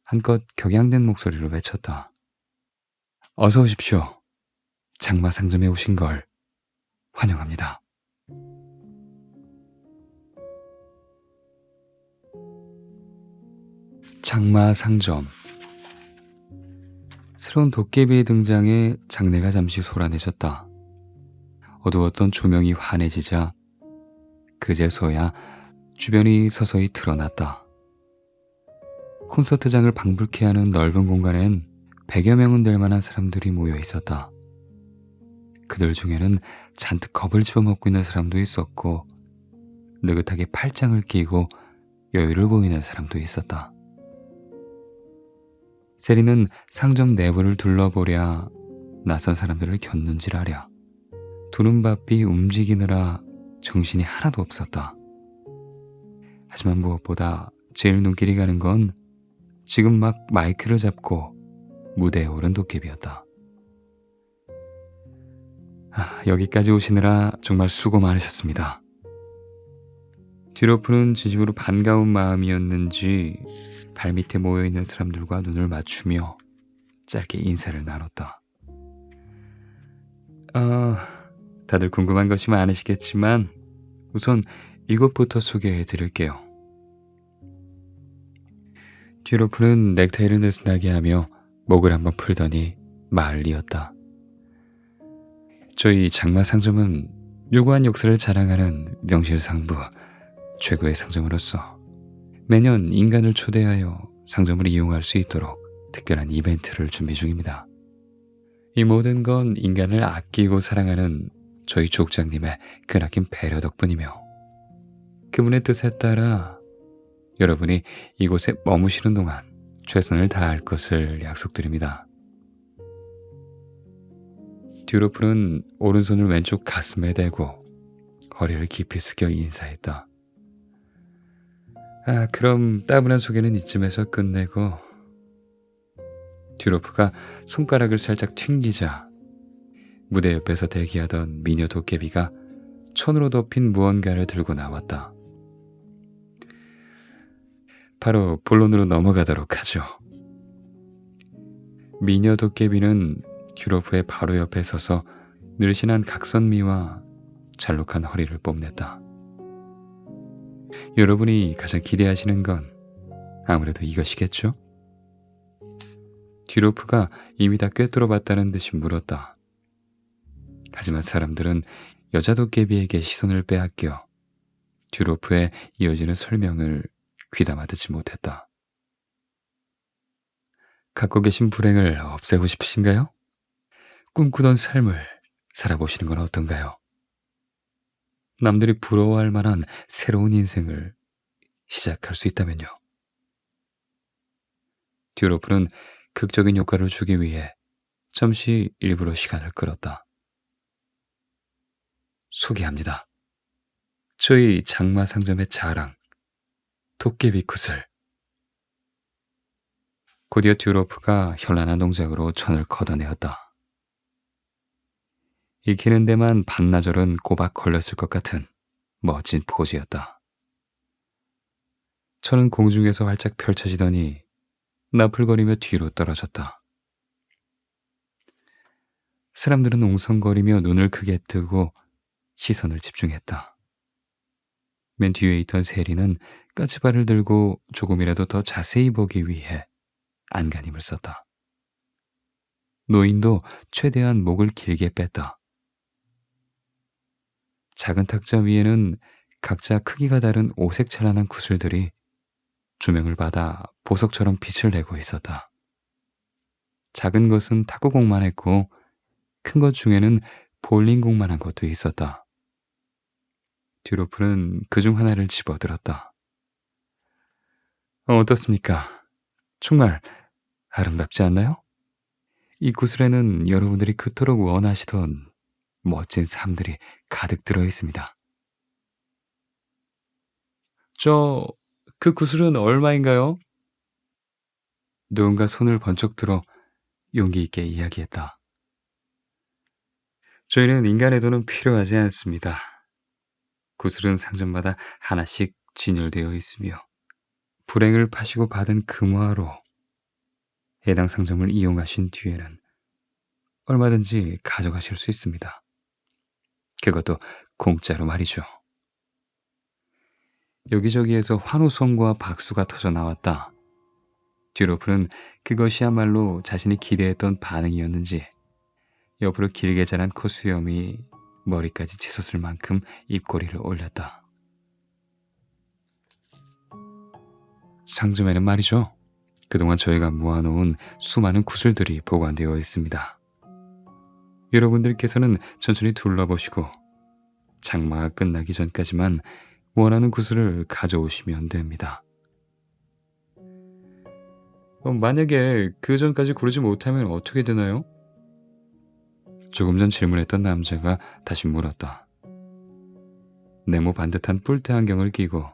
Speaker 1: 한껏 격양된 목소리로 외쳤다. 어서 오십시오. 장마 상점에 오신 걸 환영합니다. 장마 상점. 새로운 도깨비의 등장에 장내가 잠시 소란해졌다. 어두웠던 조명이 환해지자 그제서야 주변이 서서히 드러났다. 콘서트장을 방불케 하는 넓은 공간엔 100여 명은 될 만한 사람들이 모여 있었다. 그들 중에는 잔뜩 겁을 집어먹고 있는 사람도 있었고 느긋하게 팔짱을 끼고 여유를 보이는 사람도 있었다. 세리는 상점 내부를 둘러보랴 낯선 사람들을 곁눈질하랴 두눈바삐 움직이느라 정신이 하나도 없었다. 하지만 무엇보다 제일 눈길이 가는 건 지금 막 마이크를 잡고 무대에 오른 도깨비였다. 여기까지 오시느라 정말 수고 많으셨습니다. 듀로프는 진심으로 반가운 마음이었는지 발밑에 모여있는 사람들과 눈을 맞추며 짧게 인사를 나눴다. 다들 궁금한 것이 많으시겠지만 우선 이것부터 소개해 드릴게요. 듀로프는 넥타이를 느슨하게 하며 목을 한번 풀더니 말을 이었다. 저희 장마 상점은 유구한 역사를 자랑하는 명실상부 최고의 상점으로서 매년 인간을 초대하여 상점을 이용할 수 있도록 특별한 이벤트를 준비 중입니다. 이 모든 건 인간을 아끼고 사랑하는 저희 족장님의 크나긴 배려 덕분이며 그분의 뜻에 따라 여러분이 이곳에 머무시는 동안 최선을 다할 것을 약속드립니다. 듀로프는 오른손을 왼쪽 가슴에 대고 허리를 깊이 숙여 인사했다. 그럼 따분한 소개는 이쯤에서 끝내고 듀로프가 손가락을 살짝 튕기자 무대 옆에서 대기하던 미녀 도깨비가 천으로 덮인 무언가를 들고 나왔다. 바로 본론으로 넘어가도록 하죠. 미녀 도깨비는 듀로프의 바로 옆에 서서 늘씬한 각선미와 잘록한 허리를 뽐냈다. 여러분이 가장 기대하시는 건 아무래도 이것이겠죠? 듀로프가 이미 다 꿰뚫어 봤다는 듯이 물었다. 하지만 사람들은 여자 도깨비에게 시선을 빼앗겨 듀로프의 이어지는 설명을 귀담아 듣지 못했다. 갖고 계신 불행을 없애고 싶으신가요? 꿈꾸던 삶을 살아보시는 건 어떤가요? 남들이 부러워할 만한 새로운 인생을 시작할 수 있다면요. 듀로프는 극적인 효과를 주기 위해 잠시 일부러 시간을 끌었다. 소개합니다. 저희 장마 상점의 자랑, 도깨비 구슬. 곧이어 듀로프가 현란한 동작으로 천을 걷어내었다. 익히는 데만 반나절은 꼬박 걸렸을 것 같은 멋진 포즈였다. 천은 공중에서 활짝 펼쳐지더니 나풀거리며 뒤로 떨어졌다. 사람들은 웅성거리며 눈을 크게 뜨고 시선을 집중했다. 맨 뒤에 있던 세리는 까치발을 들고 조금이라도 더 자세히 보기 위해 안간힘을 썼다. 노인도 최대한 목을 길게 뺐다. 작은 탁자 위에는 각자 크기가 다른 오색 찬란한 구슬들이 조명을 받아 보석처럼 빛을 내고 있었다. 작은 것은 탁구공만 했고 큰 것 중에는 볼링공만한 것도 있었다. 듀로프는 그중 하나를 집어들었다. 어떻습니까? 정말 아름답지 않나요? 이 구슬에는 여러분들이 그토록 원하시던 멋진 삶들이 가득 들어 있습니다. 그 구슬은 얼마인가요? 누군가 손을 번쩍 들어 용기 있게 이야기했다. 저희는 인간의 돈은 필요하지 않습니다. 구슬은 상점마다 하나씩 진열되어 있으며 불행을 파시고 받은 금화로 해당 상점을 이용하신 뒤에는 얼마든지 가져가실 수 있습니다. 그것도 공짜로 말이죠. 여기저기에서 환호성과 박수가 터져 나왔다. 듀로프는 그것이야말로 자신이 기대했던 반응이었는지 옆으로 길게 자란 콧수염이 머리까지 치솟을 만큼 입꼬리를 올렸다. 상점에는 말이죠. 그동안 저희가 모아놓은 수많은 구슬들이 보관되어 있습니다. 여러분들께서는 천천히 둘러보시고 장마가 끝나기 전까지만 원하는 구슬을 가져오시면 됩니다. 만약에 그 전까지 고르지 못하면 어떻게 되나요? 조금 전 질문했던 남자가 다시 물었다. 네모 반듯한 뿔테 안경을 끼고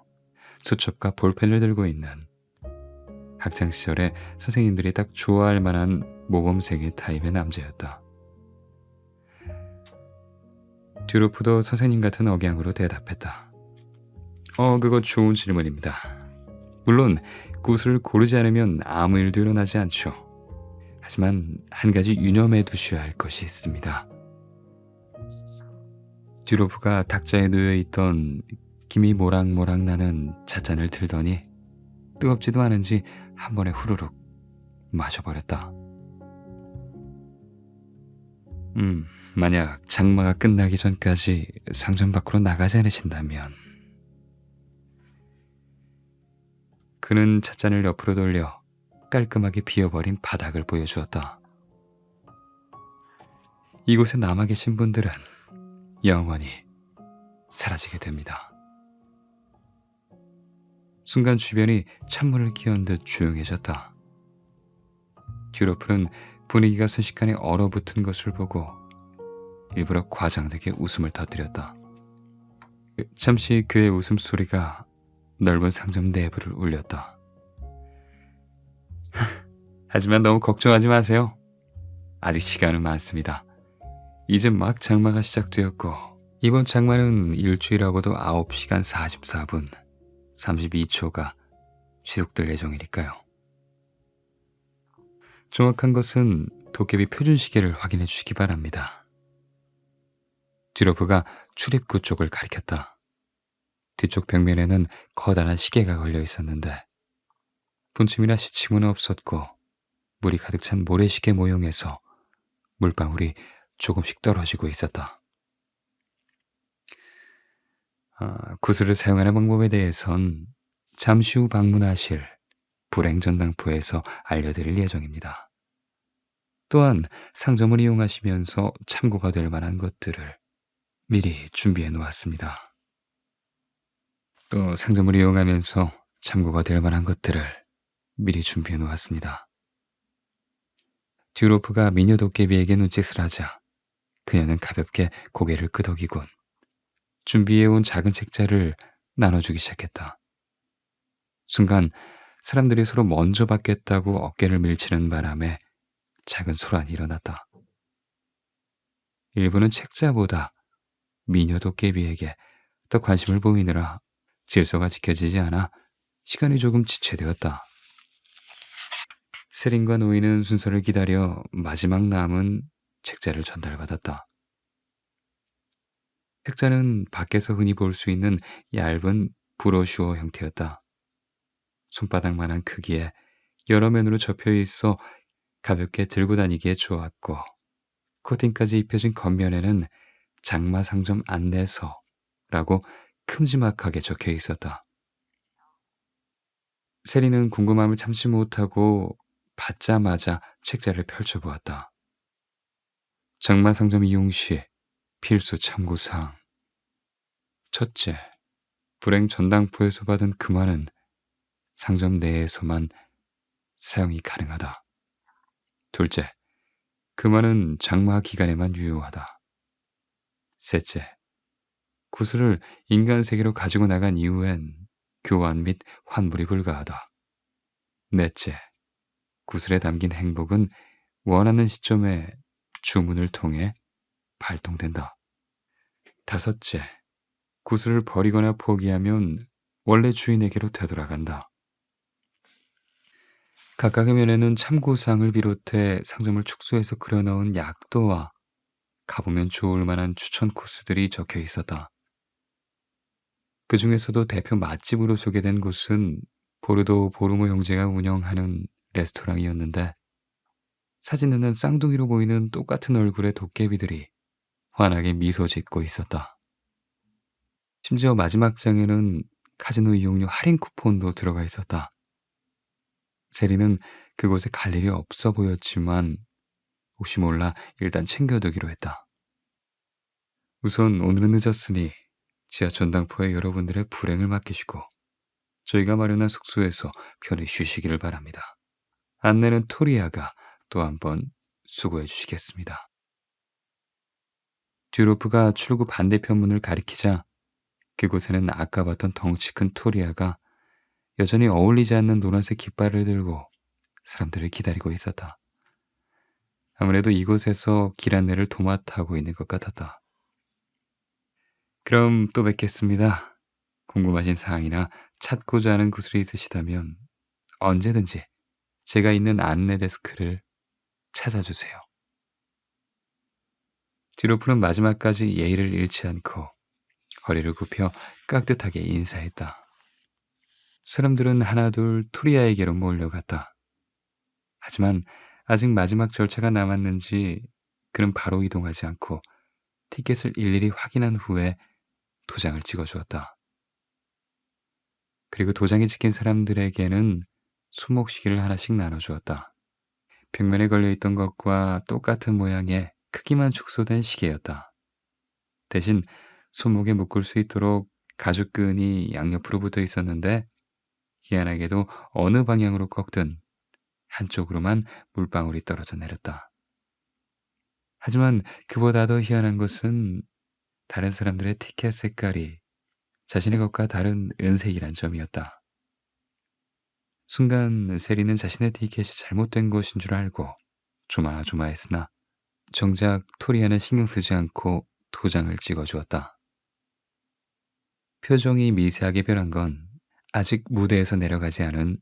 Speaker 1: 수첩과 볼펜을 들고 있는 학창시절에 선생님들이 딱 좋아할 만한 모범생의 타입의 남자였다. 듀로프도 선생님 같은 억양으로 대답했다. 그거 좋은 질문입니다. 물론 구슬을 고르지 않으면 아무 일도 일어나지 않죠. 하지만 한 가지 유념해 두셔야 할 것이 있습니다. 듀로프가 탁자에 놓여있던 김이 모락모락 나는 찻잔을 들더니 뜨겁지도 않은지 한 번에 후루룩 마셔버렸다. 만약 장마가 끝나기 전까지 상점 밖으로 나가지 않으신다면. 그는 찻잔을 옆으로 돌려 깔끔하게 비어버린 바닥을 보여주었다. 이곳에 남아 계신 분들은 영원히 사라지게 됩니다. 순간 주변이 찬물을 끼얹은 듯 조용해졌다. 듀로프는 분위기가 순식간에 얼어붙은 것을 보고 일부러 과장되게 웃음을 터뜨렸다. 잠시 그의 웃음소리가 넓은 상점 내부를 울렸다. 하지만 너무 걱정하지 마세요. 아직 시간은 많습니다. 이제 막 장마가 시작되었고 이번 장마는 일주일하고도 9시간 44분 32초가 지속될 예정이니까요. 정확한 것은 도깨비 표준 시계를 확인해 주시기 바랍니다. 듀로프가 출입구 쪽을 가리켰다. 뒤쪽 벽면에는 커다란 시계가 걸려 있었는데 분침이나 시침은 없었고 물이 가득 찬 모래시계 모형에서 물방울이 조금씩 떨어지고 있었다. 구슬을 사용하는 방법에 대해선 잠시 후 방문하실 불행전당포에서 알려드릴 예정입니다. 또한 상점을 이용하시면서 참고가 될 만한 것들을 미리 준비해 놓았습니다. 또 상점을 이용하면서 참고가 될 만한 것들을 미리 준비해 놓았습니다. 듀로프가 미녀 도깨비에게 눈짓을 하자 그녀는 가볍게 고개를 끄덕이곤 준비해온 작은 책자를 나눠주기 시작했다. 순간 사람들이 서로 먼저 받겠다고 어깨를 밀치는 바람에 작은 소란이 일어났다. 일부는 책자보다 미녀 도깨비에게 더 관심을 보이느라 질서가 지켜지지 않아 시간이 조금 지체되었다. 세린과 노인은 순서를 기다려 마지막 남은 책자를 전달받았다. 책자는 밖에서 흔히 볼 수 있는 얇은 브로슈어 형태였다. 손바닥만한 크기에 여러 면으로 접혀 있어 가볍게 들고 다니기에 좋았고 코팅까지 입혀진 겉면에는 장마 상점 안내서 라고 큼지막하게 적혀 있었다. 세리는 궁금함을 참지 못하고 받자마자 책자를 펼쳐보았다. 장마 상점 이용 시 필수 참고사항. 첫째, 불행 전당포에서 받은 금화는 상점 내에서만 사용이 가능하다. 둘째, 금화는 장마 기간에만 유효하다. 셋째, 구슬을 인간 세계로 가지고 나간 이후엔 교환 및 환불이 불가하다. 넷째, 구슬에 담긴 행복은 원하는 시점에 주문을 통해 발동된다. 다섯째, 구슬을 버리거나 포기하면 원래 주인에게로 되돌아간다. 각각의 면에는 참고사항을 비롯해 상점을 축소해서 그려넣은 약도와 가보면 좋을 만한 추천 코스들이 적혀 있었다. 그 중에서도 대표 맛집으로 소개된 곳은 보르도 보르모 형제가 운영하는 레스토랑이었는데, 사진에는 쌍둥이로 보이는 똑같은 얼굴의 도깨비들이 환하게 미소 짓고 있었다. 심지어 마지막 장에는 카지노 이용료 할인 쿠폰도 들어가 있었다. 세리는 그곳에 갈 일이 없어 보였지만 혹시 몰라 일단 챙겨두기로 했다. 우선 오늘은 늦었으니 지하 전당포에 여러분들의 불행을 맡기시고 저희가 마련한 숙소에서 편히 쉬시기를 바랍니다. 안내는 토리아가 또 한번 수고해 주시겠습니다. 듀로프가 출구 반대편 문을 가리키자 그곳에는 아까 봤던 덩치 큰 토리아가 여전히 어울리지 않는 노란색 깃발을 들고 사람들을 기다리고 있었다. 아무래도 이곳에서 길 안내를 도맡아 하고 있는 것 같았다. 그럼 또 뵙겠습니다. 궁금하신 사항이나 찾고자 하는 구슬이 있으시다면 언제든지 제가 있는 안내 데스크를 찾아주세요. 디로프는 마지막까지 예의를 잃지 않고 허리를 굽혀 깍듯하게 인사했다. 사람들은 하나둘 투리아에게로 몰려갔다. 하지만 아직 마지막 절차가 남았는지 그는 바로 이동하지 않고 티켓을 일일이 확인한 후에 도장을 찍어주었다. 그리고 도장이 찍힌 사람들에게는 손목시계를 하나씩 나눠주었다. 벽면에 걸려있던 것과 똑같은 모양의 크기만 축소된 시계였다. 대신 손목에 묶을 수 있도록 가죽끈이 양옆으로 붙어 있었는데 희한하게도 어느 방향으로 꺾든 한쪽으로만 물방울이 떨어져 내렸다. 하지만 그보다 더 희한한 것은 다른 사람들의 티켓 색깔이 자신의 것과 다른 은색이란 점이었다. 순간 세리는 자신의 티켓이 잘못된 것인 줄 알고 조마조마했으나 정작 토리아는 신경 쓰지 않고 도장을 찍어주었다. 표정이 미세하게 변한 건 아직 무대에서 내려가지 않은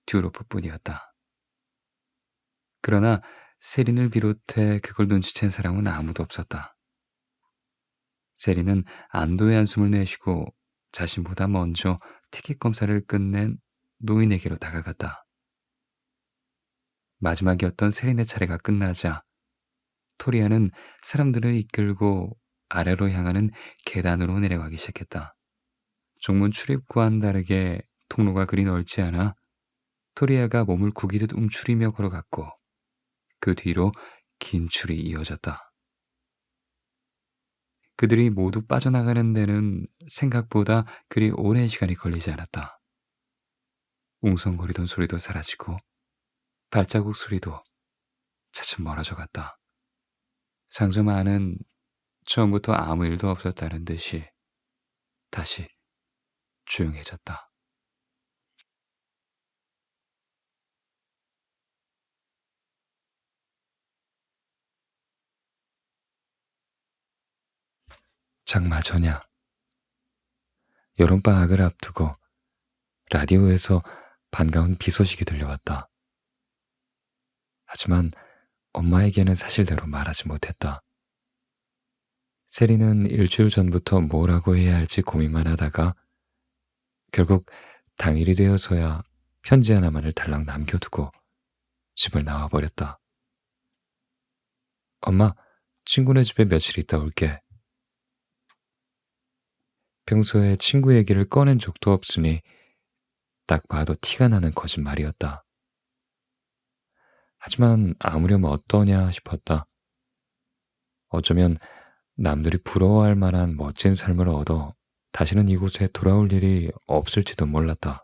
Speaker 1: 듀로프뿐이었다. 그러나 세린을 비롯해 그걸 눈치챈 사람은 아무도 없었다. 세린은 안도의 한숨을 내쉬고 자신보다 먼저 티켓 검사를 끝낸 노인에게로 다가갔다. 마지막이었던 세린의 차례가 끝나자 토리아는 사람들을 이끌고 아래로 향하는 계단으로 내려가기 시작했다. 종문 출입구와는 다르게 통로가 그리 넓지 않아 토리아가 몸을 구기듯 움츠리며 걸어갔고 그 뒤로 긴 줄이 이어졌다. 그들이 모두 빠져나가는 데는 생각보다 그리 오랜 시간이 걸리지 않았다. 웅성거리던 소리도 사라지고 발자국 소리도 차츰 멀어져 갔다. 상점 안은 처음부터 아무 일도 없었다는 듯이 다시 조용해졌다. 장마 전야, 여름방학을 앞두고 라디오에서 반가운 비 소식이 들려왔다. 하지만 엄마에게는 사실대로 말하지 못했다. 세리는 일주일 전부터 뭐라고 해야 할지 고민만 하다가 결국 당일이 되어서야 편지 하나만을 달랑 남겨두고 집을 나와버렸다. 엄마, 친구네 집에 며칠 있다 올게. 평소에 친구 얘기를 꺼낸 적도 없으니 딱 봐도 티가 나는 거짓말이었다. 하지만 아무렴 어떠냐 싶었다. 어쩌면 남들이 부러워할 만한 멋진 삶을 얻어 다시는 이곳에 돌아올 일이 없을지도 몰랐다.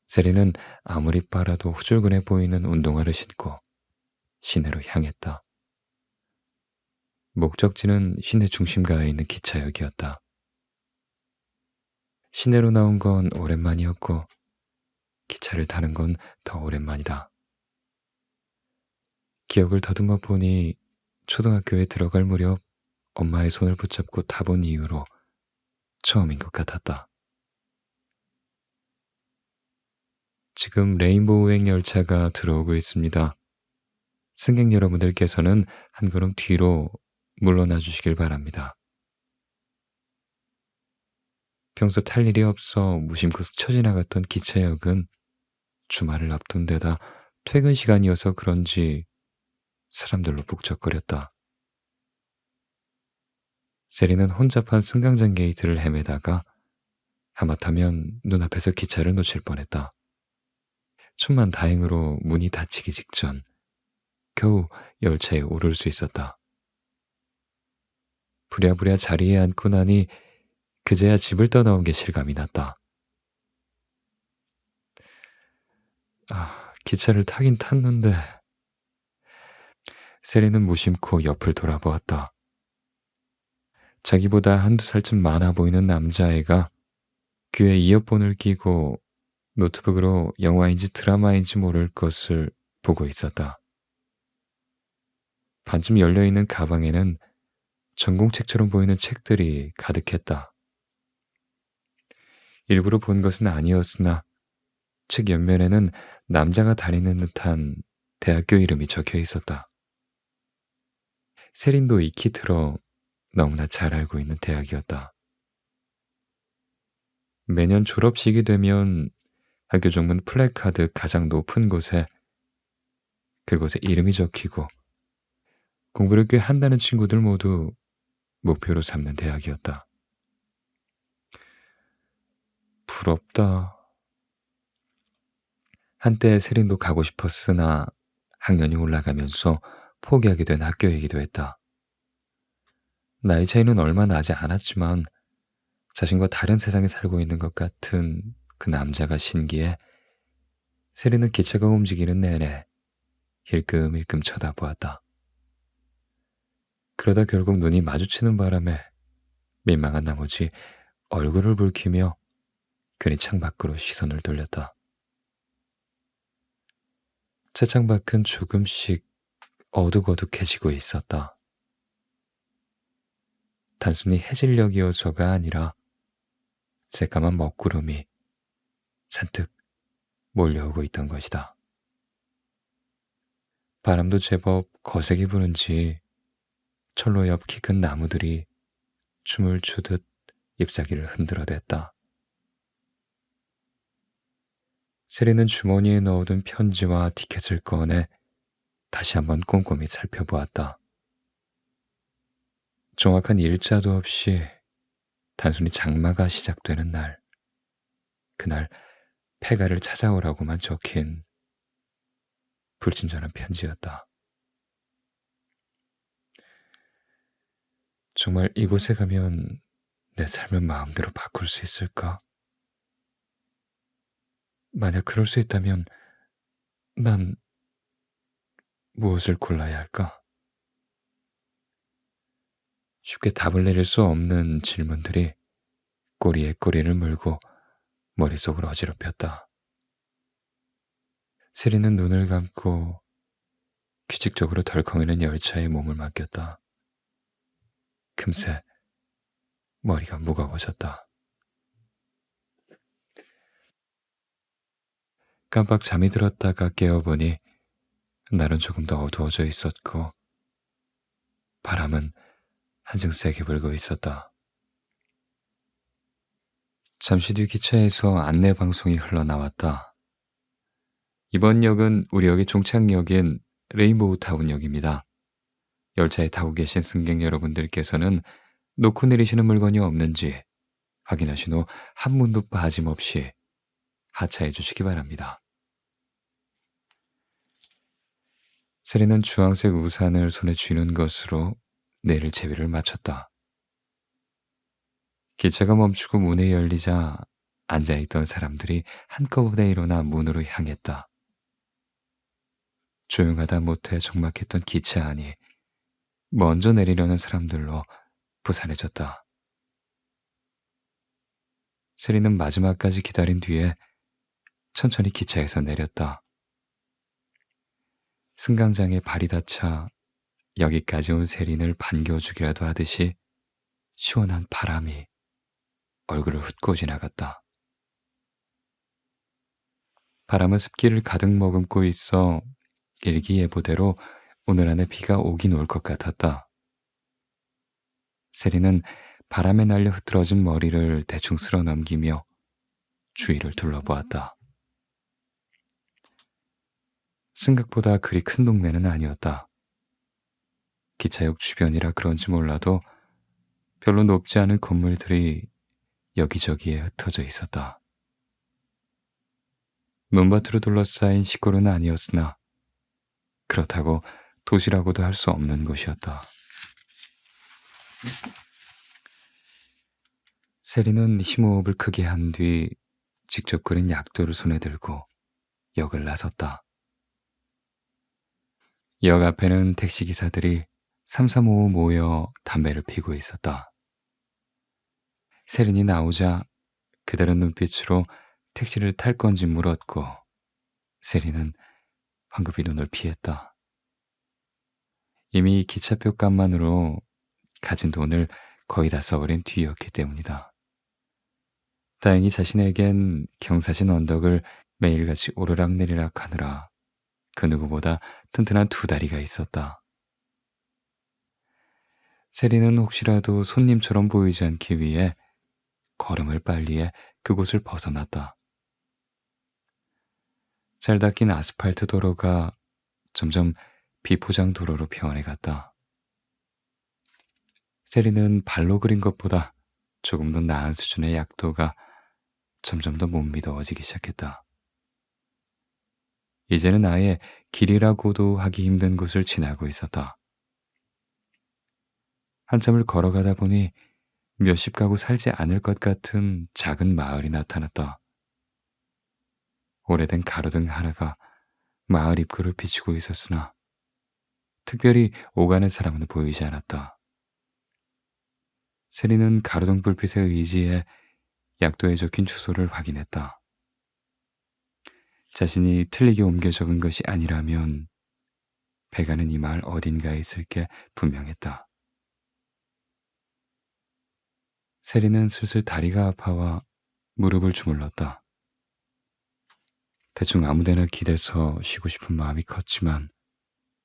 Speaker 1: 세리는 아무리 빨아도 후줄근해 보이는 운동화를 신고 시내로 향했다. 목적지는 시내 중심가에 있는 기차역이었다. 시내로 나온 건 오랜만이었고 기차를 타는 건 더 오랜만이다. 기억을 더듬어 보니 초등학교에 들어갈 무렵 엄마의 손을 붙잡고 타본 이후로 처음인 것 같았다. 지금 레인보우 행 열차가 들어오고 있습니다. 승객 여러분들께서는 한 걸음 뒤로 물러나 주시길 바랍니다. 평소 탈 일이 없어 무심코 스쳐 지나갔던 기차역은 주말을 앞둔 데다 퇴근 시간이어서 그런지 사람들로 북적거렸다. 세리는 혼잡한 승강장 게이트를 헤매다가 하마터면 눈앞에서 기차를 놓칠 뻔했다. 천만 다행으로 문이 닫히기 직전 겨우 열차에 오를 수 있었다. 부랴부랴 자리에 앉고 나니 그제야 집을 떠나온 게 실감이 났다. 기차를 타긴 탔는데. 세리는 무심코 옆을 돌아보았다. 자기보다 한두 살쯤 많아 보이는 남자애가 귀에 이어폰을 끼고 노트북으로 영화인지 드라마인지 모를 것을 보고 있었다. 반쯤 열려있는 가방에는 전공책처럼 보이는 책들이 가득했다. 일부러 본 것은 아니었으나 책 옆면에는 남자가 다니는 듯한 대학교 이름이 적혀 있었다. 세린도 익히 들어 너무나 잘 알고 있는 대학이었다. 매년 졸업식이 되면 학교 정문 플래카드 가장 높은 곳에 그곳에 이름이 적히고 공부를 꽤 한다는 친구들 모두 목표로 삼는 대학이었다. 부럽다. 한때 세린도 가고 싶었으나 학년이 올라가면서 포기하게 된 학교이기도 했다. 나이 차이는 얼마 나지 않았지만 자신과 다른 세상에 살고 있는 것 같은 그 남자가 신기해 세리는 기차가 움직이는 내내 힐끔힐끔 쳐다보았다. 그러다 결국 눈이 마주치는 바람에 민망한 나머지 얼굴을 붉히며 괜히 창밖으로 시선을 돌렸다. 차창 밖은 조금씩 어둑어둑해지고 있었다. 단순히 해질녘이어서가 아니라 새까만 먹구름이 잔뜩 몰려오고 있던 것이다. 바람도 제법 거세게 부는지 철로 옆 키 큰 나무들이 춤을 추듯 잎사귀를 흔들어댔다. 세리는 주머니에 넣어둔 편지와 티켓을 꺼내 다시 한번 꼼꼼히 살펴보았다. 정확한 일자도 없이 단순히 장마가 시작되는 날, 그날 폐가를 찾아오라고만 적힌 불친절한 편지였다. 정말 이곳에 가면 내 삶을 마음대로 바꿀 수 있을까? 만약 그럴 수 있다면 난 무엇을 골라야 할까? 쉽게 답을 내릴 수 없는 질문들이 꼬리에 꼬리를 물고 머릿속을 어지럽혔다. 세리는 눈을 감고 규칙적으로 덜컹이는 열차에 몸을 맡겼다. 금세 머리가 무거워졌다. 깜빡 잠이 들었다가 깨어보니 날은 조금 더 어두워져 있었고 바람은 한층 세게 불고 있었다. 잠시 뒤 기차에서 안내방송이 흘러나왔다. 이번 역은 우리 역의 종착역인 레인보우 타운역입니다. 열차에 타고 계신 승객 여러분들께서는 놓고 내리시는 물건이 없는지 확인하신 후 한 분도 빠짐없이 하차해 주시기 바랍니다. 세리는 주황색 우산을 손에 쥐는 것으로 내릴 제비를 마쳤다. 기차가 멈추고 문이 열리자 앉아있던 사람들이 한꺼번에 일어나 문으로 향했다. 조용하다 못해 적막했던 기차 안이 먼저 내리려는 사람들로 부산해졌다. 세리는 마지막까지 기다린 뒤에 천천히 기차에서 내렸다. 승강장에 발이 닿자 여기까지 온 세린을 반겨주기라도 하듯이 시원한 바람이 얼굴을 훑고 지나갔다. 바람은 습기를 가득 머금고 있어 일기예보대로 오늘 안에 비가 오긴 올 것 같았다. 세리는 바람에 날려 흐트러진 머리를 대충 쓸어 넘기며 주위를 둘러보았다. 생각보다 그리 큰 동네는 아니었다. 기차역 주변이라 그런지 몰라도 별로 높지 않은 건물들이 여기저기에 흩어져 있었다. 논밭으로 둘러싸인 시골은 아니었으나 그렇다고 도시라고도 할 수 없는 곳이었다. 세리는 심호흡을 크게 한 뒤 직접 끓인 약도를 손에 들고 역을 나섰다. 역 앞에는 택시기사들이 삼삼오오 모여 담배를 피고 있었다. 세린이 나오자 그들은 눈빛으로 택시를 탈 건지 물었고 세린은 황급히 눈을 피했다. 이미 기차표 값만으로 가진 돈을 거의 다 써버린 뒤였기 때문이다. 다행히 자신에겐 경사진 언덕을 매일같이 오르락내리락 하느라 그 누구보다 튼튼한 두 다리가 있었다. 세리는 혹시라도 손님처럼 보이지 않기 위해 걸음을 빨리 해 그곳을 벗어났다. 잘 닦인 아스팔트 도로가 점점 비포장 도로로 변해갔다. 세리는 발로 그린 것보다 조금 더 나은 수준의 약도가 점점 더 못 믿어지기 시작했다. 이제는 아예 길이라고도 하기 힘든 곳을 지나고 있었다. 한참을 걸어가다 보니 몇십 가구 살지 않을 것 같은 작은 마을이 나타났다. 오래된 가로등 하나가 마을 입구를 비추고 있었으나 특별히 오가는 사람은 보이지 않았다. 세리는 가로등 불빛에 의지해 약도에 적힌 주소를 확인했다. 자신이 틀리게 옮겨 적은 것이 아니라면 배가는 이 마을 어딘가에 있을 게 분명했다. 세리는 슬슬 다리가 아파와 무릎을 주물렀다. 대충 아무데나 기대서 쉬고 싶은 마음이 컸지만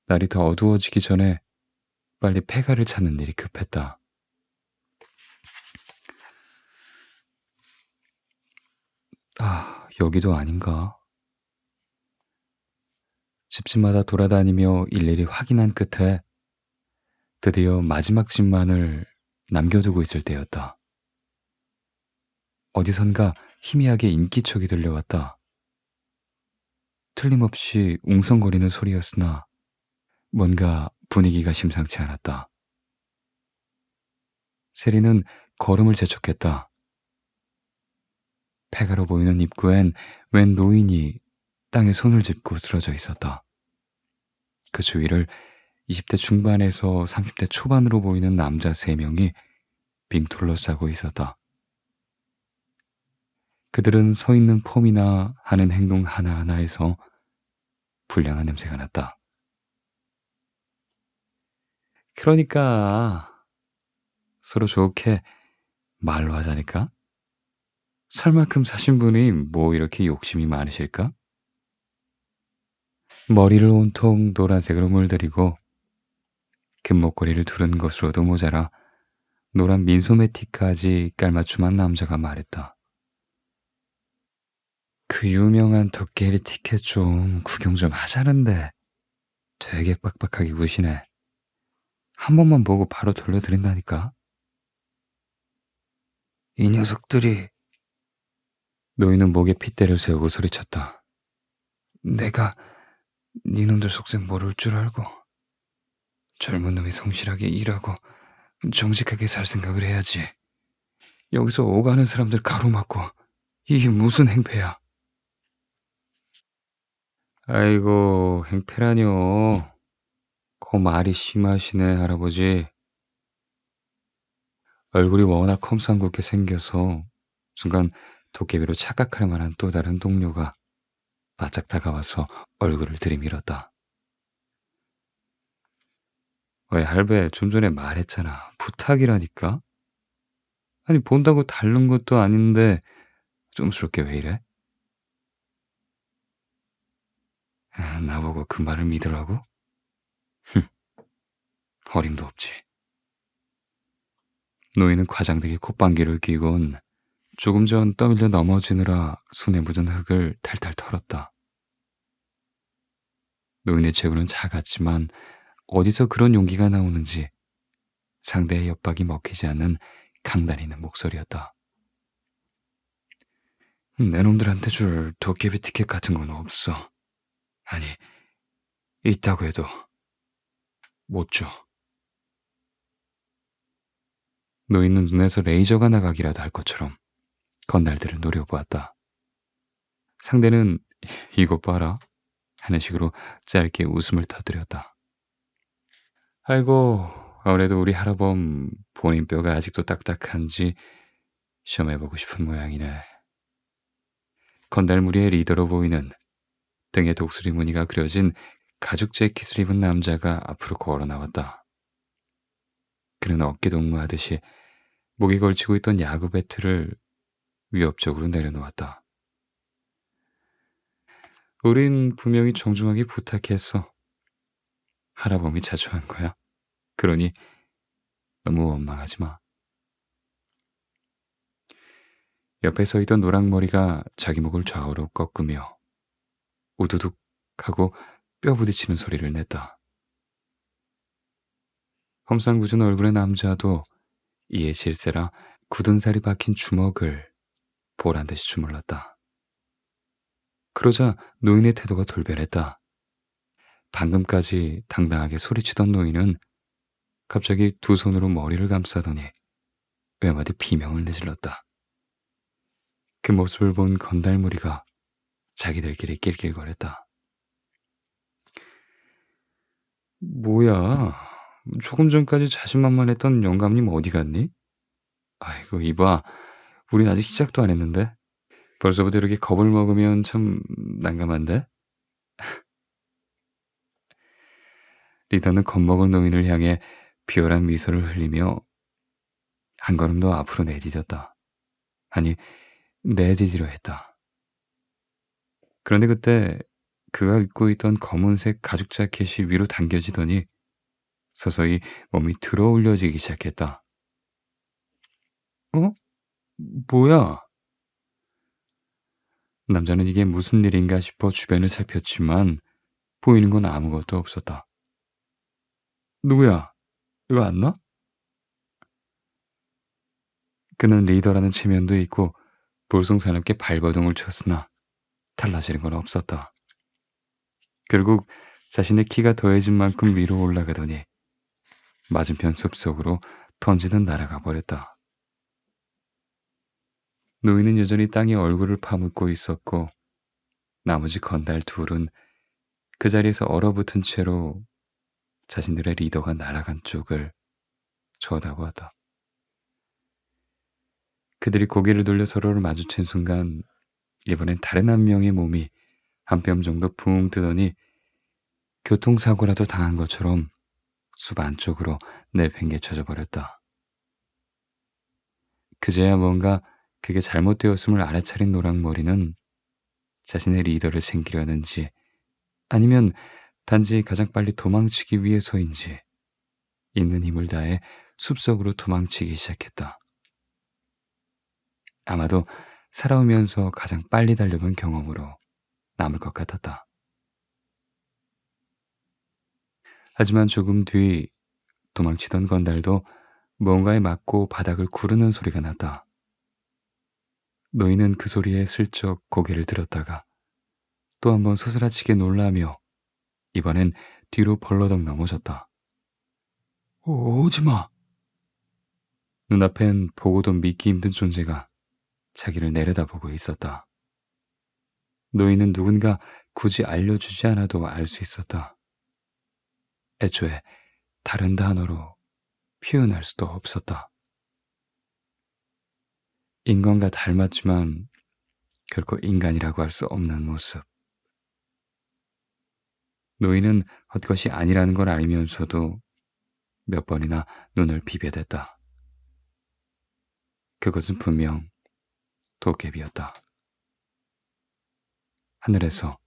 Speaker 1: 날이 더 어두워지기 전에 빨리 폐가를 찾는 일이 급했다. 여기도 아닌가? 집집마다 돌아다니며 일일이 확인한 끝에 드디어 마지막 집만을 남겨두고 있을 때였다. 어디선가 희미하게 인기척이 들려왔다. 틀림없이 웅성거리는 소리였으나 뭔가 분위기가 심상치 않았다. 세리는 걸음을 재촉했다. 폐가로 보이는 입구엔 웬 노인이 땅에 손을 짚고 쓰러져 있었다. 그 주위를 20대 중반에서 30대 초반으로 보이는 남자 3명이 빙 둘러싸고 있었다. 그들은 서 있는 폼이나 하는 행동 하나하나에서 불량한 냄새가 났다. 그러니까 서로 좋게 말로 하자니까? 살 만큼 사신 분이 뭐 이렇게 욕심이 많으실까? 머리를 온통 노란색으로 물들이고 금목걸이를 두른 것으로도 모자라 노란 민소매티까지 깔맞춤한 남자가 말했다. 그 유명한 도깨비 티켓 좀 구경 좀 하자는데 되게 빡빡하게 구시네. 한 번만 보고 바로 돌려드린다니까. 이 녀석들이. 노인은 목에 핏대를 세우고 소리쳤다. 내가 니놈들 속셈 모를 줄 알고. 젊은 놈이 성실하게 일하고 정직하게 살 생각을 해야지. 여기서 오가는 사람들 가로막고 이게 무슨 행패야. 아이고, 행패라뇨. 그 말이 심하시네, 할아버지. 얼굴이 워낙 컴상궂게 생겨서 순간 도깨비로 착각할 만한 또 다른 동료가 바짝 다가와서 얼굴을 들이밀었다. 왜, 할배, 좀 전에 말했잖아. 부탁이라니까? 아니, 본다고 다른 것도 아닌데 좀스럽게 왜 이래? 나보고 그 말을 믿으라고? 어림도 없지. 노인은 과장되게 콧방귀를 뀌곤 조금 전 떠밀려 넘어지느라 손에 묻은 흙을 탈탈 털었다. 노인의 체구는 작았지만 어디서 그런 용기가 나오는지 상대의 엿박이 먹히지 않는 강단이 있는 목소리였다. 내 놈들한테 줄 도깨비 티켓 같은 건 없어. 아니, 있다고 해도 못 줘. 노인은 눈에서 레이저가 나가기라도 할 것처럼 건달들을 노려보았다. 상대는 이것 봐라 하는 식으로 짧게 웃음을 터뜨렸다. 아이고, 아무래도 우리 할아범 본인 뼈가 아직도 딱딱한지 시험해보고 싶은 모양이네. 건달 무리의 리더로 보이는 등에 독수리 무늬가 그려진 가죽 재킷을 입은 남자가 앞으로 걸어 나왔다. 그는 어깨 동무하듯이 목에 걸치고 있던 야구 배트를 위협적으로 내려놓았다. 우린 분명히 정중하게 부탁했어. 할아범이 자초한 거야. 그러니 너무 원망하지 마. 옆에 서 있던 노랑머리가 자기 목을 좌우로 꺾으며 우두둑 하고 뼈 부딪히는 소리를 냈다. 험상궂은 얼굴의 남자도 이에 실세라 굳은 살이 박힌 주먹을 보란듯이 주물렀다. 그러자 노인의 태도가 돌변했다. 방금까지 당당하게 소리치던 노인은 갑자기 두 손으로 머리를 감싸더니 외마디 비명을 내질렀다. 그 모습을 본 건달무리가 자기들끼리 낄낄거렸다. 뭐야, 조금 전까지 자신만만했던 영감님 어디 갔니? 아이고, 이봐, 우린 아직 시작도 안 했는데 벌써부터 이렇게 겁을 먹으면 참 난감한데? 리더는 겁먹은 노인을 향해 비열한 미소를 흘리며 한 걸음 더 앞으로 내디뎠다. 아니, 내디디려 했다. 그런데 그때 그가 입고 있던 검은색 가죽 자켓이 위로 당겨지더니 서서히 몸이 들어 올려지기 시작했다. 어? 뭐야? 남자는 이게 무슨 일인가 싶어 주변을 살폈지만 보이는 건 아무것도 없었다. 누구야? 이거 안 나? 그는 리더라는 체면도 있고 볼썽사납게 발버둥을 쳤으나 달라지는 건 없었다. 결국 자신의 키가 더해진 만큼 위로 올라가더니 맞은편 숲속으로 던지듯 날아가 버렸다. 노인은 여전히 땅에 얼굴을 파묻고 있었고 나머지 건달 둘은 그 자리에서 얼어붙은 채로 자신들의 리더가 날아간 쪽을 쳐다보았다. 그들이 고개를 돌려 서로를 마주친 순간 이번엔 다른 한 명의 몸이 한 뼘 정도 붕 뜨더니 교통사고라도 당한 것처럼 숲 안쪽으로 내팽개쳐져 버렸다. 그제야 뭔가 그게 잘못되었음을 알아차린 노랑머리는 자신의 리더를 챙기려는지 아니면 단지 가장 빨리 도망치기 위해서인지 있는 힘을 다해 숲속으로 도망치기 시작했다. 아마도 살아오면서 가장 빨리 달려본 경험으로 남을 것 같았다. 하지만 조금 뒤 도망치던 건달도 뭔가에 맞고 바닥을 구르는 소리가 났다. 노인은 그 소리에 슬쩍 고개를 들었다가 또 한 번 소스라치게 놀라며 이번엔 뒤로 벌러덩 넘어졌다. 오지마! 눈앞엔 보고도 믿기 힘든 존재가 자기를 내려다보고 있었다. 노인은 누군가 굳이 알려주지 않아도 알 수 있었다. 애초에 다른 단어로 표현할 수도 없었다. 인간과 닮았지만 결코 인간이라고 할 수 없는 모습. 노인은 헛것이 아니라는 걸 알면서도 몇 번이나 눈을 비벼댔다. 그것은 분명 도깨비였다. 하늘에서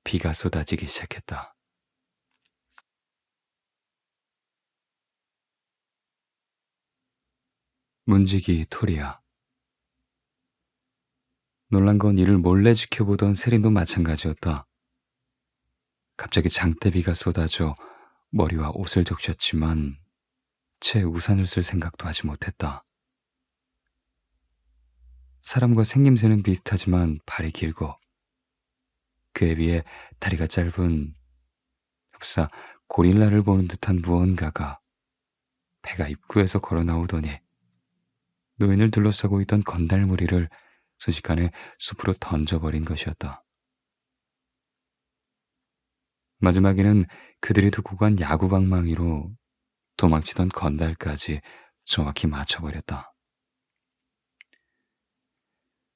Speaker 1: 비가 쏟아지기 시작했다. 문지기 토리야. 놀란 건 이를 몰래 지켜보던 세린도 마찬가지였다. 갑자기 장대비가 쏟아져 머리와 옷을 적셨지만 채 우산을 쓸 생각도 하지 못했다. 사람과 생김새는 비슷하지만 발이 길고 그에 비해 다리가 짧은 흡사 고릴라를 보는 듯한 무언가가 배가 입구에서 걸어 나오더니 노인을 둘러싸고 있던 건달 무리를 순식간에 숲으로 던져버린 것이었다. 마지막에는 그들이 두고 간 야구방망이로 도망치던 건달까지 정확히 맞춰버렸다.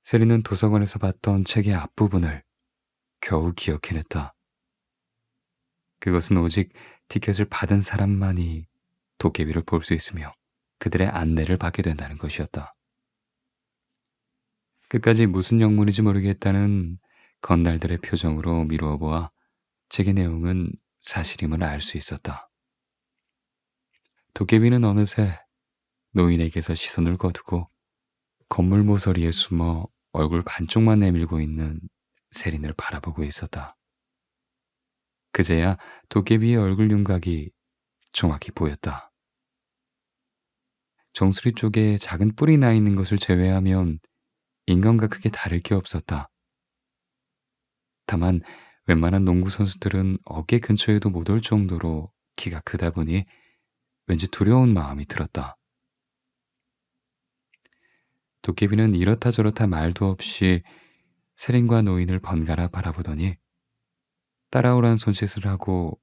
Speaker 1: 세리는 도서관에서 봤던 책의 앞부분을 겨우 기억해냈다. 그것은 오직 티켓을 받은 사람만이 도깨비를 볼 수 있으며 그들의 안내를 받게 된다는 것이었다. 끝까지 무슨 영문인지 모르겠다는 건달들의 표정으로 미루어 보아 책의 내용은 사실임을 알 수 있었다. 도깨비는 어느새 노인에게서 시선을 거두고 건물 모서리에 숨어 얼굴 반쪽만 내밀고 있는 세린을 바라보고 있었다. 그제야 도깨비의 얼굴 윤곽이 정확히 보였다. 정수리 쪽에 작은 뿔이 나 있는 것을 제외하면 인간과 크게 다를 게 없었다. 다만 웬만한 농구 선수들은 어깨 근처에도 못 올 정도로 키가 크다 보니 왠지 두려운 마음이 들었다. 도깨비는 이렇다 저렇다 말도 없이 세린과 노인을 번갈아 바라보더니 따라오란 손짓을 하고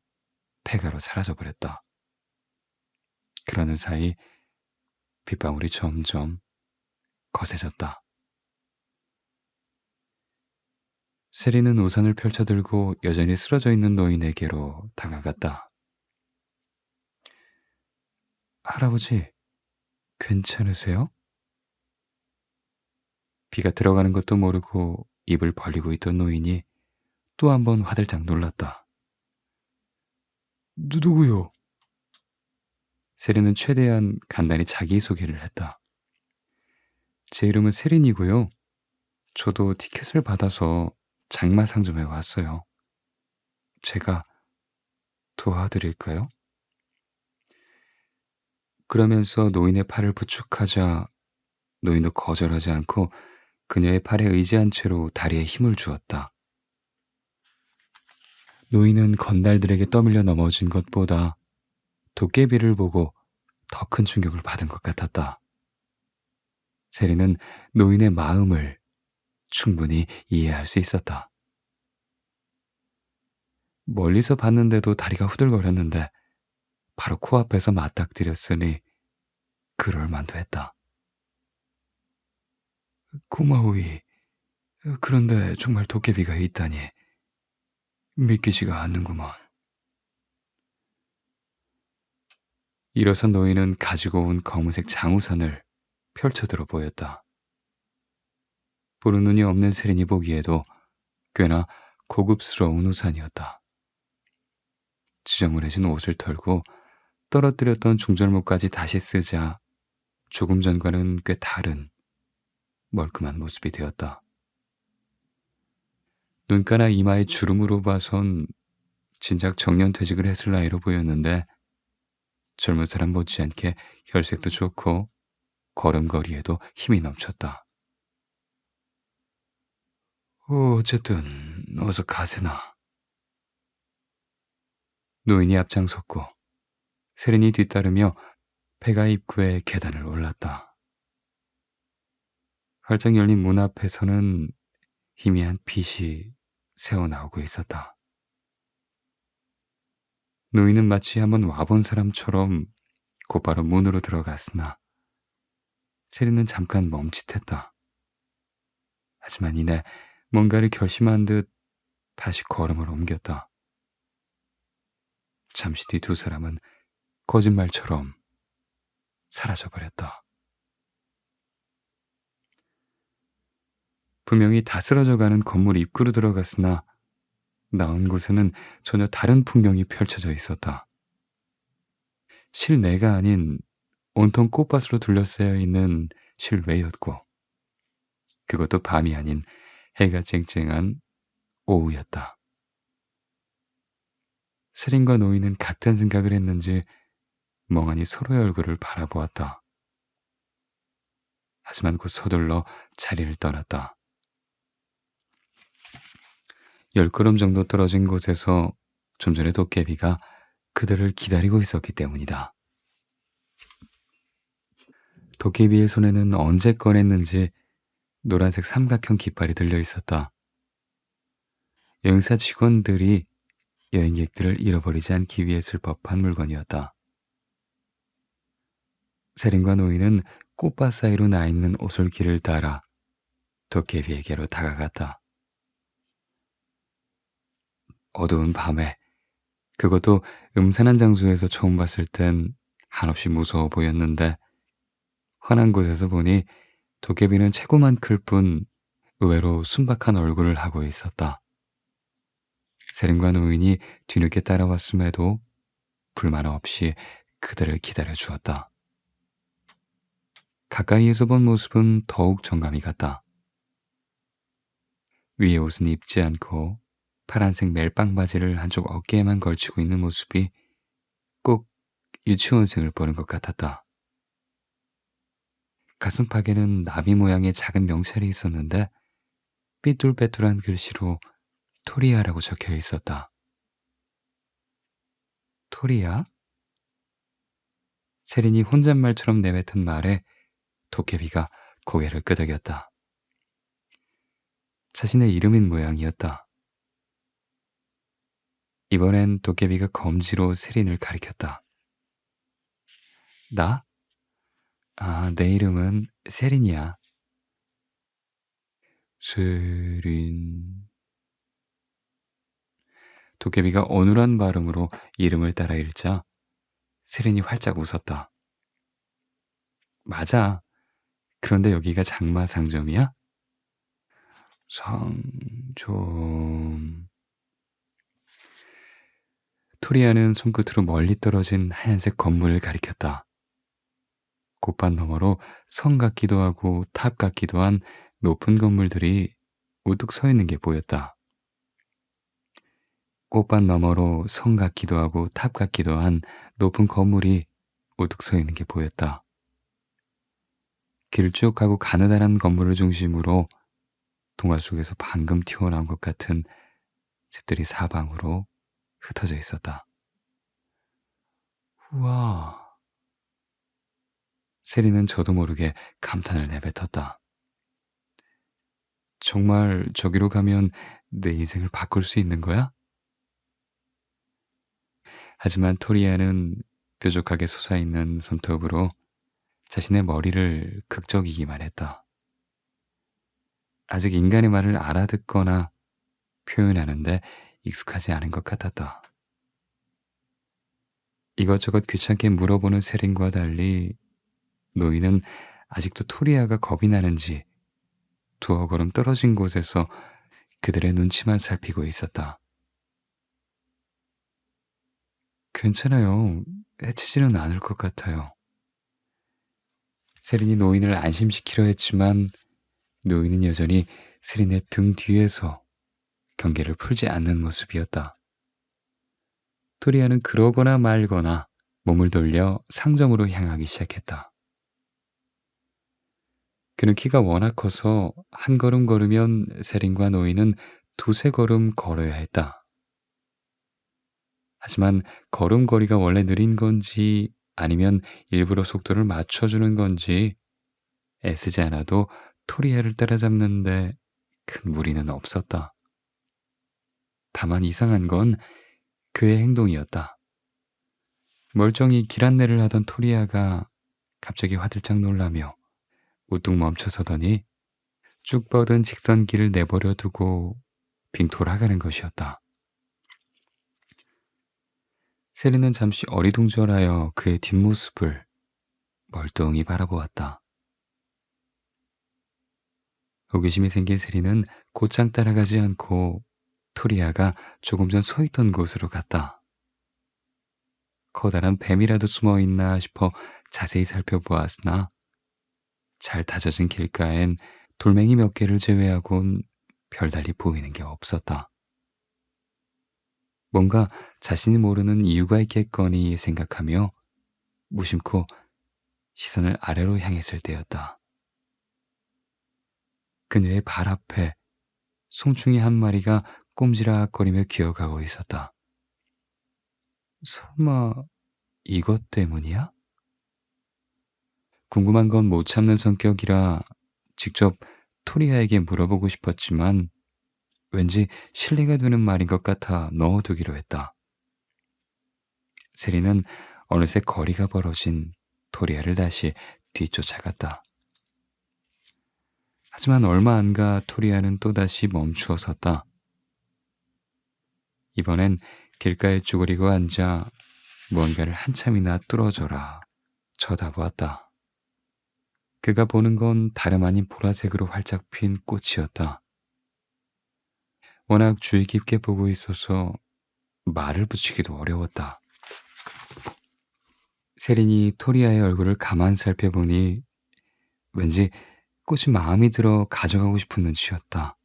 Speaker 1: 폐가로 사라져버렸다. 그러는 사이 빗방울이 점점 거세졌다. 세린은 우산을 펼쳐들고 여전히 쓰러져 있는 노인에게로 다가갔다. 할아버지, 괜찮으세요? 비가 들어가는 것도 모르고 입을 벌리고 있던 노인이 또 한 번 화들짝 놀랐다. 누구요? 세린은 최대한 간단히 자기소개를 했다. 제 이름은 세린이고요. 저도 티켓을 받아서 장마 상점에 왔어요. 제가 도와드릴까요? 그러면서 노인의 팔을 부축하자 노인도 거절하지 않고 그녀의 팔에 의지한 채로 다리에 힘을 주었다. 노인은 건달들에게 떠밀려 넘어진 것보다 도깨비를 보고 더 큰 충격을 받은 것 같았다. 세린은 노인의 마음을 충분히 이해할 수 있었다. 멀리서 봤는데도 다리가 후들거렸는데 바로 코앞에서 맞닥뜨렸으니 그럴 만도 했다. 고마우이. 그런데 정말 도깨비가 있다니 믿기지가 않는구먼. 일어선 노인은 가지고 온 검은색 장우산을 펼쳐들어 보였다. 보는 눈이 없는 세린이 보기에도 꽤나 고급스러운 우산이었다. 지저분해진 옷을 털고 떨어뜨렸던 중절모까지 다시 쓰자 조금 전과는 꽤 다른 멀끔한 모습이 되었다. 눈가나 이마의 주름으로 봐선 진작 정년퇴직을 했을 나이로 보였는데 젊은 사람 못지않게 혈색도 좋고 걸음걸이에도 힘이 넘쳤다. 어쨌든 어서 가세나. 노인이 앞장섰고 세린이 뒤따르며 폐가 입구에 계단을 올랐다. 활짝 열린 문 앞에서는 희미한 빛이 새어나오고 있었다. 노인은 마치 한번 와본 사람처럼 곧바로 문으로 들어갔으나 세린은 잠깐 멈칫했다. 하지만 이내 뭔가를 결심한 듯 다시 걸음을 옮겼다. 잠시 뒤 두 사람은 거짓말처럼 사라져버렸다. 분명히 다 쓰러져가는 건물 입구로 들어갔으나 나온 곳에는 전혀 다른 풍경이 펼쳐져 있었다. 실내가 아닌 온통 꽃밭으로 둘러싸여 있는 실외였고 그것도 밤이 아닌 해가 쨍쨍한 오후였다. 세린과 노인은 같은 생각을 했는지 멍하니 서로의 얼굴을 바라보았다. 하지만 곧 서둘러 자리를 떠났다. 10걸음 정도 떨어진 곳에서 좀 전에 도깨비가 그들을 기다리고 있었기 때문이다. 도깨비의 손에는 언제 꺼냈는지 노란색 삼각형 깃발이 들려 있었다. 여행사 직원들이 여행객들을 잃어버리지 않기 위해 쓸 법한 물건이었다. 세린과 노인은 꽃밭 사이로 나 있는 오솔길을 따라 도깨비에게로 다가갔다. 어두운 밤에 그것도 음산한 장소에서 처음 봤을 땐 한없이 무서워 보였는데 환한 곳에서 보니 도깨비는 체구만 클 뿐 의외로 순박한 얼굴을 하고 있었다. 세린과 노인이 뒤늦게 따라왔음에도 불만 없이 그들을 기다려 주었다. 가까이에서 본 모습은 더욱 정감이 갔다. 위에 옷은 입지 않고 파란색 멜빵 바지를 한쪽 어깨에만 걸치고 있는 모습이 꼭 유치원생을 보는 것 같았다. 가슴팍에는 나비 모양의 작은 명찰이 있었는데 삐뚤빼뚤한 글씨로 토리아라고 적혀 있었다. 토리아? 세린이 혼잣말처럼 내뱉은 말에 도깨비가 고개를 끄덕였다. 자신의 이름인 모양이었다. 이번엔 도깨비가 검지로 세린을 가리켰다. 나? 내 이름은 세린이야. 세린. 도깨비가 어눌한 발음으로 이름을 따라 읽자 세린이 활짝 웃었다. 맞아. 그런데 여기가 장마 상점이야? 상점... 토리아는 손끝으로 멀리 떨어진 하얀색 건물을 가리켰다. 꽃밭 너머로 성 같기도 하고 탑 같기도 한 높은 건물들이 우뚝 서 있는 게 보였다. 꽃밭 너머로 성 같기도 하고 탑 같기도 한 높은 건물이 우뚝 서 있는 게 보였다. 길쭉하고 가느다란 건물을 중심으로 동화 속에서 방금 튀어나온 것 같은 집들이 사방으로 흩어져 있었다. 우와. 세린은 저도 모르게 감탄을 내뱉었다. 정말 저기로 가면 내 인생을 바꿀 수 있는 거야? 하지만 토리아는 뾰족하게 솟아있는 손톱으로 자신의 머리를 극적이기만 했다. 아직 인간의 말을 알아듣거나 표현하는데 익숙하지 않은 것 같았다. 이것저것 귀찮게 물어보는 세린과 달리 노인은 아직도 토리아가 겁이 나는지 두어 걸음 떨어진 곳에서 그들의 눈치만 살피고 있었다. 괜찮아요. 해치지는 않을 것 같아요. 세린이 노인을 안심시키려 했지만 노인은 여전히 세린의 등 뒤에서 경계를 풀지 않는 모습이었다. 토리아는 그러거나 말거나 몸을 돌려 상점으로 향하기 시작했다. 그는 키가 워낙 커서 한 걸음 걸으면 세린과 노인은 두세 걸음 걸어야 했다. 하지만 걸음걸이가 원래 느린 건지 아니면 일부러 속도를 맞춰주는 건지 애쓰지 않아도 토리아를 따라잡는데 큰 무리는 없었다. 다만 이상한 건 그의 행동이었다. 멀쩡히 길 안내를 하던 토리아가 갑자기 화들짝 놀라며 우뚝 멈춰서더니 쭉 뻗은 직선길을 내버려 두고 빙 돌아가는 것이었다. 세리는 잠시 어리둥절하여 그의 뒷모습을 멀뚱히 바라보았다. 호기심이 생긴 세리는 곧장 따라가지 않고 토리아가 조금 전 서 있던 곳으로 갔다. 커다란 뱀이라도 숨어 있나 싶어 자세히 살펴보았으나 잘 다져진 길가엔 돌멩이 몇 개를 제외하곤 별달리 보이는 게 없었다. 뭔가 자신이 모르는 이유가 있겠거니 생각하며 무심코 시선을 아래로 향했을 때였다. 그녀의 발 앞에 송충이 한 마리가 꼼지락거리며 기어가고 있었다. 설마 이것 때문이야? 궁금한 건 못 참는 성격이라 직접 토리아에게 물어보고 싶었지만 왠지 신뢰가 되는 말인 것 같아 넣어두기로 했다. 세리는 어느새 거리가 벌어진 토리아를 다시 뒤쫓아갔다. 하지만 얼마 안 가 토리아는 또다시 멈추어 섰다. 이번엔 길가에 쭈그리고 앉아 무언가를 한참이나 뚫어져라 쳐다보았다. 그가 보는 건 다름 아닌 보라색으로 활짝 핀 꽃이었다. 워낙 주의 깊게 보고 있어서 말을 붙이기도 어려웠다. 세린이 토리아의 얼굴을 가만 살펴보니 왠지 꽃이 마음이 들어 가져가고 싶은 눈치였다.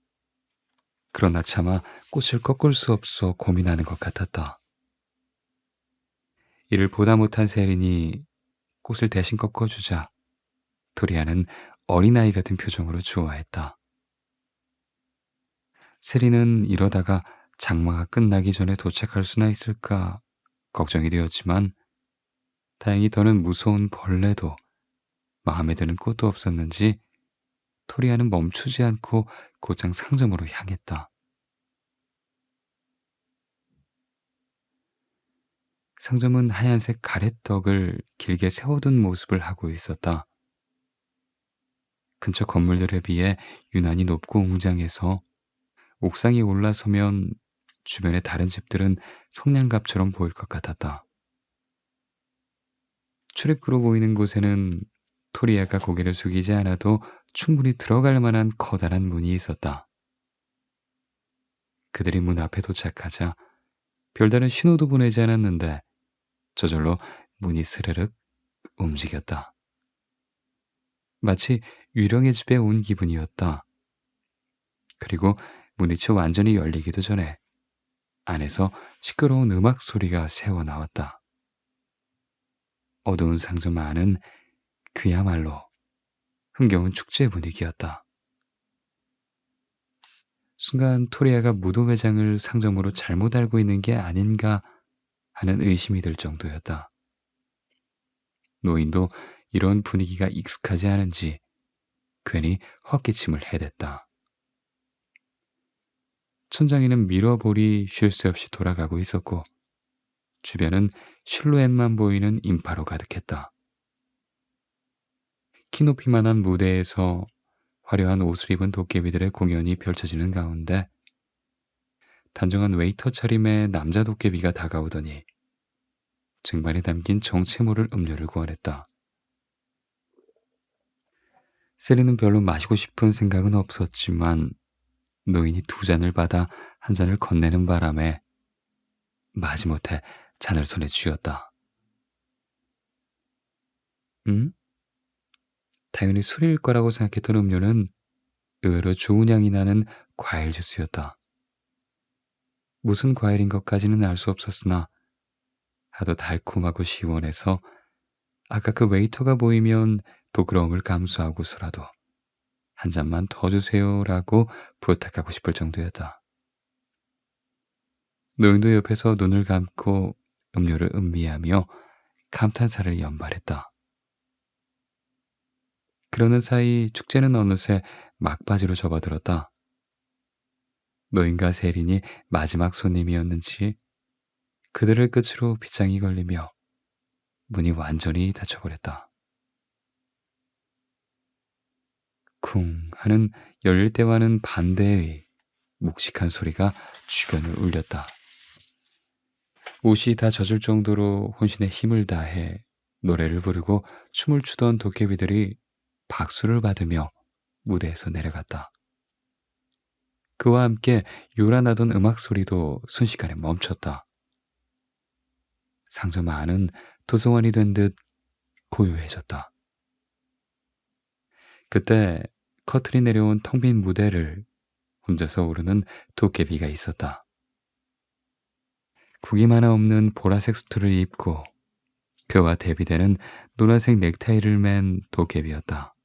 Speaker 1: 그러나 차마 꽃을 꺾을 수 없어 고민하는 것 같았다. 이를 보다 못한 세린이 꽃을 대신 꺾어주자 토리아는 어린아이 같은 표정으로 좋아했다. 세린은 이러다가 장마가 끝나기 전에 도착할 수나 있을까 걱정이 되었지만 다행히 더는 무서운 벌레도 마음에 드는 꽃도 없었는지 토리아는 멈추지 않고 곧장 상점으로 향했다. 상점은 하얀색 가래떡을 길게 세워둔 모습을 하고 있었다. 근처 건물들에 비해 유난히 높고 웅장해서 옥상에 올라서면 주변의 다른 집들은 성냥갑처럼 보일 것 같았다. 출입구로 보이는 곳에는 토리아가 고개를 숙이지 않아도 충분히 들어갈 만한 커다란 문이 있었다. 그들이 문 앞에 도착하자 별다른 신호도 보내지 않았는데 저절로 문이 스르륵 움직였다. 마치 유령의 집에 온 기분이었다. 그리고 문이 채 완전히 열리기도 전에 안에서 시끄러운 음악 소리가 새어나왔다. 어두운 상점 안은 그야말로 흥겨운 축제 분위기였다. 순간 토리아가 무도회장을 상점으로 잘못 알고 있는 게 아닌가 하는 의심이 들 정도였다. 노인도 이런 분위기가 익숙하지 않은지 괜히 헛기침을 해댔다. 천장에는 미러볼이 쉴 새 없이 돌아가고 있었고 주변은 실루엣만 보이는 인파로 가득했다. 키높이만한 무대에서 화려한 옷을 입은 도깨비들의 공연이 펼쳐지는 가운데 단정한 웨이터 차림의 남자 도깨비가 다가오더니 쟁반에 담긴 정체 모를 음료를 구하랬다. 세리는 별로 마시고 싶은 생각은 없었지만 노인이 두 잔을 받아 한 잔을 건네는 바람에 마지못해 잔을 손에 쥐었다. 당연히 술일 거라고 생각했던 음료는 의외로 좋은 향이 나는 과일 주스였다. 무슨 과일인 것까지는 알 수 없었으나 하도 달콤하고 시원해서 아까 그 웨이터가 보이면 부끄러움을 감수하고서라도 한 잔만 더 주세요라고 부탁하고 싶을 정도였다. 노인도 옆에서 눈을 감고 음료를 음미하며 감탄사를 연발했다. 그러는 사이 축제는 어느새 막바지로 접어들었다. 노인과 세린이 마지막 손님이었는지 그들을 끝으로 빗장이 걸리며 문이 완전히 닫혀버렸다. 쿵 하는 열릴 때와는 반대의 묵직한 소리가 주변을 울렸다. 옷이 다 젖을 정도로 혼신의 힘을 다해 노래를 부르고 춤을 추던 도깨비들이 박수를 받으며 무대에서 내려갔다. 그와 함께 요란하던 음악 소리도 순식간에 멈췄다. 상점 안은 도서관이 된 듯 고요해졌다. 그때 커튼이 내려온 텅 빈 무대를 혼자서 오르는 도깨비가 있었다. 구김 하나 없는 보라색 수트를 입고 그와 대비되는 노란색 넥타이를 맨 도깨비였다.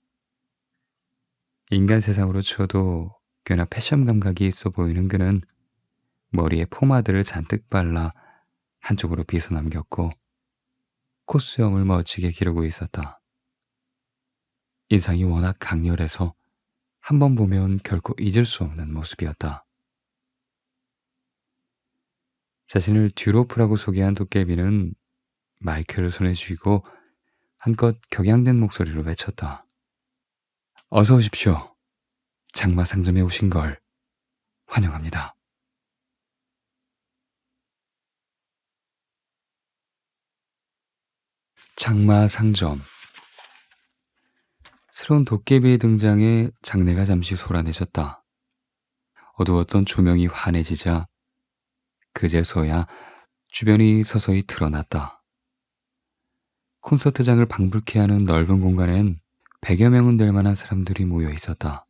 Speaker 1: 인간 세상으로 쳐도 꽤나 패션 감각이 있어 보이는 그는 머리에 포마드를 잔뜩 발라 한쪽으로 빗어 남겼고 콧수염을 멋지게 기르고 있었다. 인상이 워낙 강렬해서 한 번 보면 결코 잊을 수 없는 모습이었다. 자신을 듀로프라고 소개한 도깨비는 마이크를 손에 쥐고 한껏 격양된 목소리로 외쳤다. 어서 오십시오. 장마 상점에 오신 걸 환영합니다. 장마 상점. 새로운 도깨비의 등장에 장내가 잠시 소란해졌다. 어두웠던 조명이 환해지자 그제서야 주변이 서서히 드러났다. 콘서트장을 방불케 하는 넓은 공간엔 100여 명은 될 만한 사람들이 모여 있었다.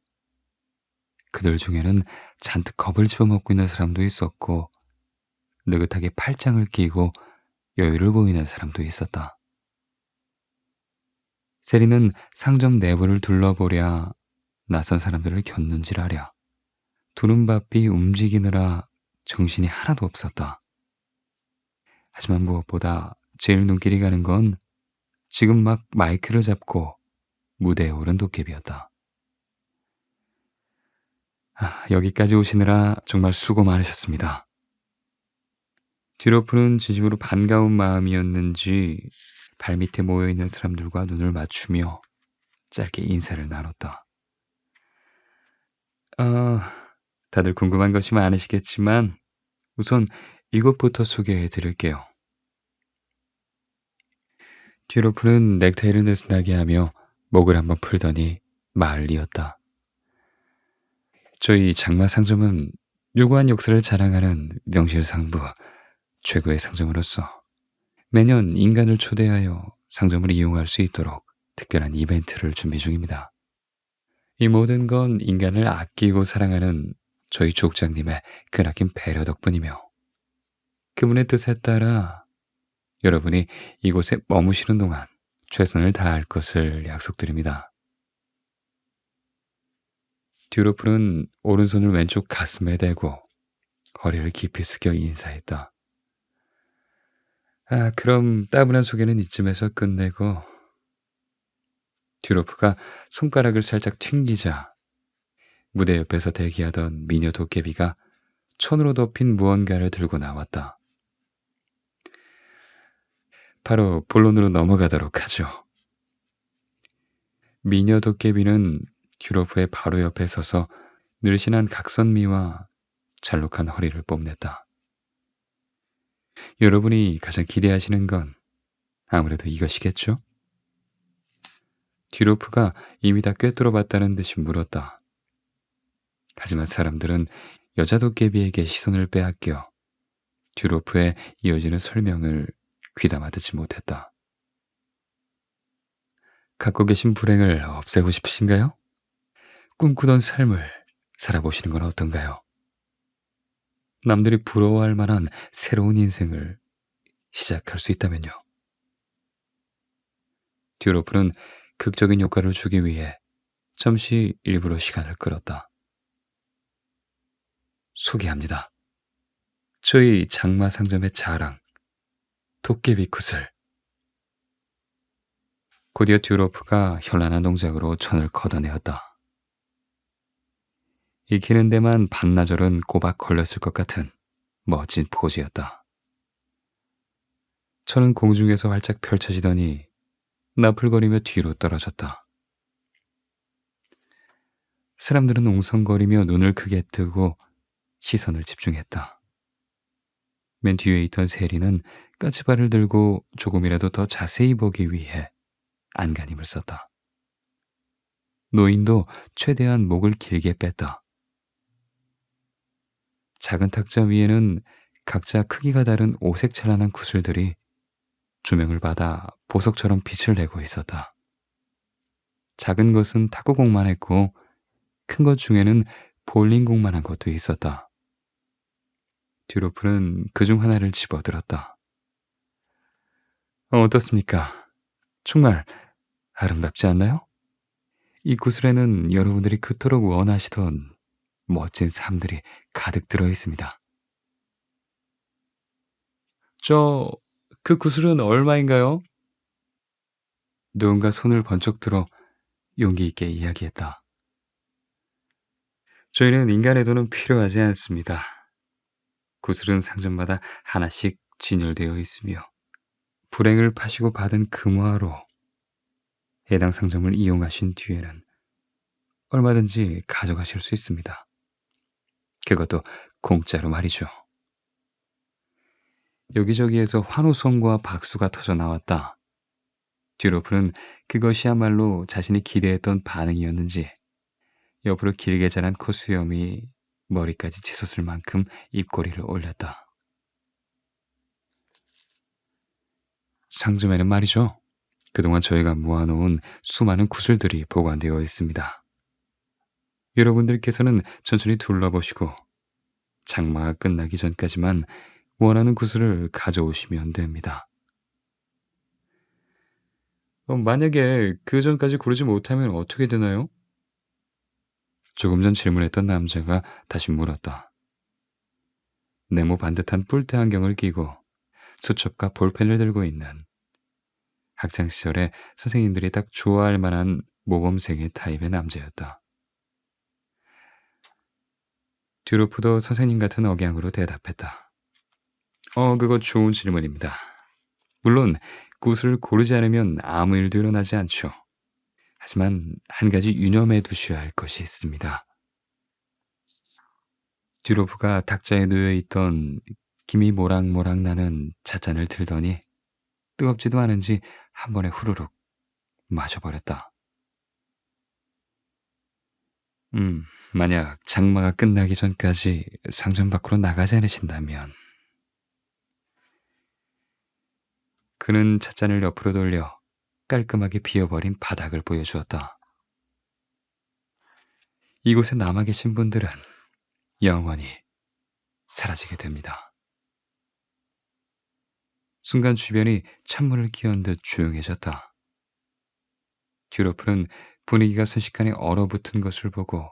Speaker 1: 그들 중에는 잔뜩 겁을 집어먹고 있는 사람도 있었고 느긋하게 팔짱을 끼고 여유를 보이는 사람도 있었다. 세리는 상점 내부를 둘러보랴 낯선 사람들을 곁눈질하랴 두눈바삐 움직이느라 정신이 하나도 없었다. 하지만 무엇보다 제일 눈길이 가는 건 지금 막 마이크를 잡고 무대에 오른 도깨비였다. 여기까지 오시느라 정말 수고 많으셨습니다. 듀로프는 진심으로 반가운 마음이었는지 발밑에 모여있는 사람들과 눈을 맞추며 짧게 인사를 나눴다. 다들 궁금한 것이 많으시겠지만 우선 이것부터 소개해 드릴게요. 듀로프는 넥타이를 느슨하게 하며 목을 한번 풀더니 말을 이었다. 저희 장마 상점은 유구한 역사를 자랑하는 명실상부 최고의 상점으로서 매년 인간을 초대하여 상점을 이용할 수 있도록 특별한 이벤트를 준비 중입니다. 이 모든 건 인간을 아끼고 사랑하는 저희 족장님의 크나긴 배려 덕분이며 그분의 뜻에 따라 여러분이 이곳에 머무시는 동안 최선을 다할 것을 약속드립니다. 듀로프는 오른손을 왼쪽 가슴에 대고 허리를 깊이 숙여 인사했다. 그럼 따분한 소개는 이쯤에서 끝내고 듀로프가 손가락을 살짝 튕기자 무대 옆에서 대기하던 미녀 도깨비가 천으로 덮인 무언가를 들고 나왔다. 바로 본론으로 넘어가도록 하죠. 미녀 도깨비는 듀로프의 바로 옆에 서서 늘씬한 각선미와 잘록한 허리를 뽐냈다. 여러분이 가장 기대하시는 건 아무래도 이것이겠죠? 듀로프가 이미 다 꿰뚫어봤다는 듯이 물었다. 하지만 사람들은 여자 도깨비에게 시선을 빼앗겨 듀로프의 이어지는 설명을 귀담아 듣지 못했다. 갖고 계신 불행을 없애고 싶으신가요? 꿈꾸던 삶을 살아보시는 건 어떤가요? 남들이 부러워할 만한 새로운 인생을 시작할 수 있다면요. 듀로프는 극적인 효과를 주기 위해 잠시 일부러 시간을 끌었다. 소개합니다. 저희 장마 상점의 자랑, 도깨비 구슬. 곧이어 듀로프가 현란한 동작으로 천을 걷어내었다. 익히는 데만 반나절은 꼬박 걸렸을 것 같은 멋진 포즈였다. 천은 공중에서 활짝 펼쳐지더니 나풀거리며 뒤로 떨어졌다. 사람들은 웅성거리며 눈을 크게 뜨고 시선을 집중했다. 맨 뒤에 있던 세리는 까치발을 들고 조금이라도 더 자세히 보기 위해 안간힘을 썼다. 노인도 최대한 목을 길게 뺐다. 작은 탁자 위에는 각자 크기가 다른 오색찬란한 구슬들이 조명을 받아 보석처럼 빛을 내고 있었다. 작은 것은 탁구공만 했고 큰 것 중에는 볼링공만한 것도 있었다. 듀로프는 그중 하나를 집어들었다. 어떻습니까? 정말 아름답지 않나요? 이 구슬에는 여러분들이 그토록 원하시던 멋진 삶들이 가득 들어 있습니다. 그 구슬은 얼마인가요? 누군가 손을 번쩍 들어 용기 있게 이야기했다. 저희는 인간의 돈은 필요하지 않습니다. 구슬은 상점마다 하나씩 진열되어 있으며 불행을 파시고 받은 금화로 해당 상점을 이용하신 뒤에는 얼마든지 가져가실 수 있습니다. 그것도 공짜로 말이죠. 여기저기에서 환호성과 박수가 터져 나왔다. 듀로프는 그것이야말로 자신이 기대했던 반응이었는지 옆으로 길게 자란 콧수염이 머리까지 치솟을 만큼 입꼬리를 올렸다. 상점에는 말이죠. 그동안 저희가 모아놓은 수많은 구슬들이 보관되어 있습니다. 여러분들께서는 천천히 둘러보시고 장마가 끝나기 전까지만 원하는 구슬을 가져오시면 됩니다. 만약에 그 전까지 고르지 못하면 어떻게 되나요? 조금 전 질문했던 남자가 다시 물었다. 네모 반듯한 뿔테 안경을 끼고 수첩과 볼펜을 들고 있는 학창시절에 선생님들이 딱 좋아할 만한 모범생의 타입의 남자였다. 듀로프도 선생님 같은 억양으로 대답했다. 그거 좋은 질문입니다. 물론 구슬을 고르지 않으면 아무 일도 일어나지 않죠. 하지만 한 가지 유념해 두셔야 할 것이 있습니다. 듀로프가 탁자에 놓여있던 김이 모락모락 나는 찻잔을 들더니 뜨겁지도 않은지 한 번에 후루룩 마셔버렸다. 만약 장마가 끝나기 전까지 상점 밖으로 나가지 않으신다면. 그는 찻잔을 옆으로 돌려 깔끔하게 비어버린 바닥을 보여주었다. 이곳에 남아 계신 분들은 영원히 사라지게 됩니다. 순간 주변이 찬물을 끼얹은 듯 조용해졌다. 듀로프는 분위기가 순식간에 얼어붙은 것을 보고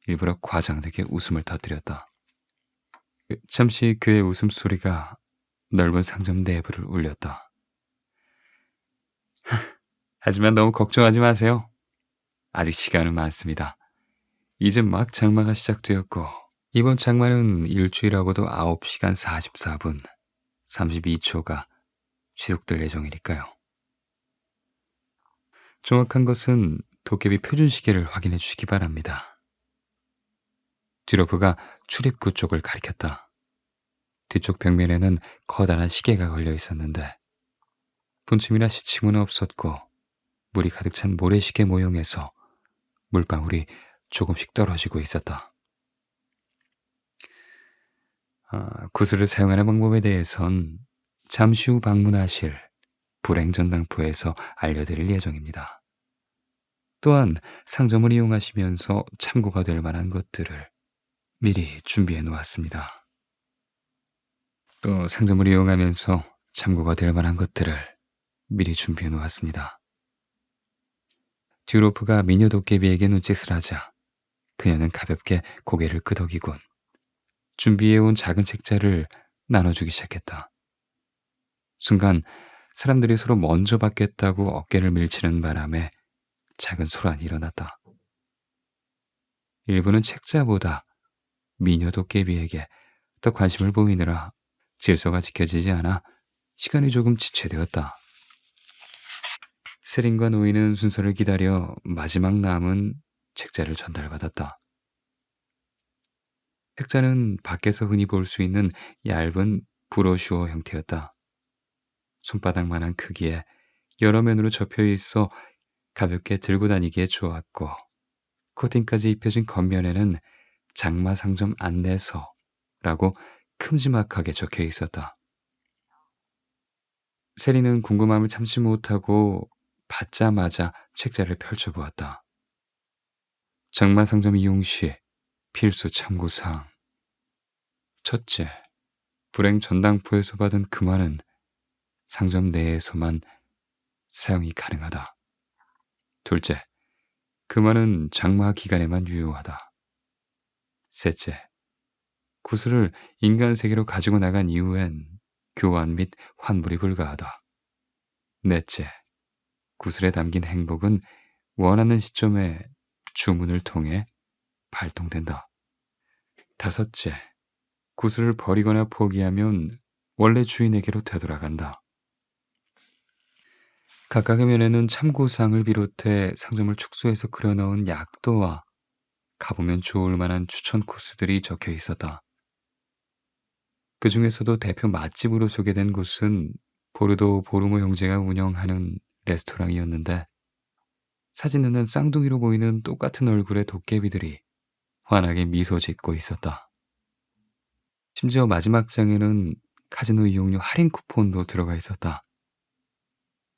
Speaker 1: 일부러 과장되게 웃음을 터뜨렸다. 잠시 그의 웃음소리가 넓은 상점 내부를 울렸다. 하지만 너무 걱정하지 마세요. 아직 시간은 많습니다. 이제 막 장마가 시작되었고 이번 장마는 일주일하고도 9시간 44분 32초가 지속될 예정이니까요. 정확한 것은 도깨비 표준 시계를 확인해 주시기 바랍니다. 듀로프가 출입구 쪽을 가리켰다. 뒤쪽 벽면에는 커다란 시계가 걸려 있었는데 분침이나 시침은 없었고 물이 가득 찬 모래시계 모형에서 물방울이 조금씩 떨어지고 있었다. 구슬을 사용하는 방법에 대해선 잠시 후 방문하실 불행전당포에서 알려드릴 예정입니다. 또한 상점을 이용하시면서 참고가 될 만한 것들을 미리 준비해 놓았습니다. 또 상점을 이용하면서 참고가 될 만한 것들을 미리 준비해 놓았습니다. 듀로프가 미녀 도깨비에게 눈짓을 하자 그녀는 가볍게 고개를 끄덕이곤 준비해온 작은 책자를 나눠주기 시작했다. 순간 사람들이 서로 먼저 받겠다고 어깨를 밀치는 바람에 작은 소란이 일어났다. 일부는 책자보다 미녀 도깨비에게 더 관심을 보이느라 질서가 지켜지지 않아 시간이 조금 지체되었다. 세린과 노인은 순서를 기다려 마지막 남은 책자를 전달받았다. 책자는 밖에서 흔히 볼 수 있는 얇은 브로슈어 형태였다. 손바닥만한 크기에 여러 면으로 접혀 있어 가볍게 들고 다니기에 좋았고 코팅까지 입혀진 겉면에는 장마상점 안내서라고 큼지막하게 적혀 있었다. 세리는 궁금함을 참지 못하고 받자마자 책자를 펼쳐보았다. 장마상점 이용 시 필수 참고사항. 첫째, 불행 전당포에서 받은 금화는 상점 내에서만 사용이 가능하다. 둘째, 금화는 장마 기간에만 유효하다. 셋째, 구슬을 인간 세계로 가지고 나간 이후엔 교환 및 환불이 불가하다. 넷째, 구슬에 담긴 행복은 원하는 시점에 주문을 통해 발동된다. 다섯째, 구슬을 버리거나 포기하면 원래 주인에게로 되돌아간다. 각각의 면에는 참고사항을 비롯해 상점을 축소해서 그려넣은 약도와 가보면 좋을 만한 추천 코스들이 적혀 있었다. 그 중에서도 대표 맛집으로 소개된 곳은 보르도 보르모 형제가 운영하는 레스토랑이었는데 사진에는 쌍둥이로 보이는 똑같은 얼굴의 도깨비들이 환하게 미소 짓고 있었다. 심지어 마지막 장에는 카지노 이용료 할인 쿠폰도 들어가 있었다.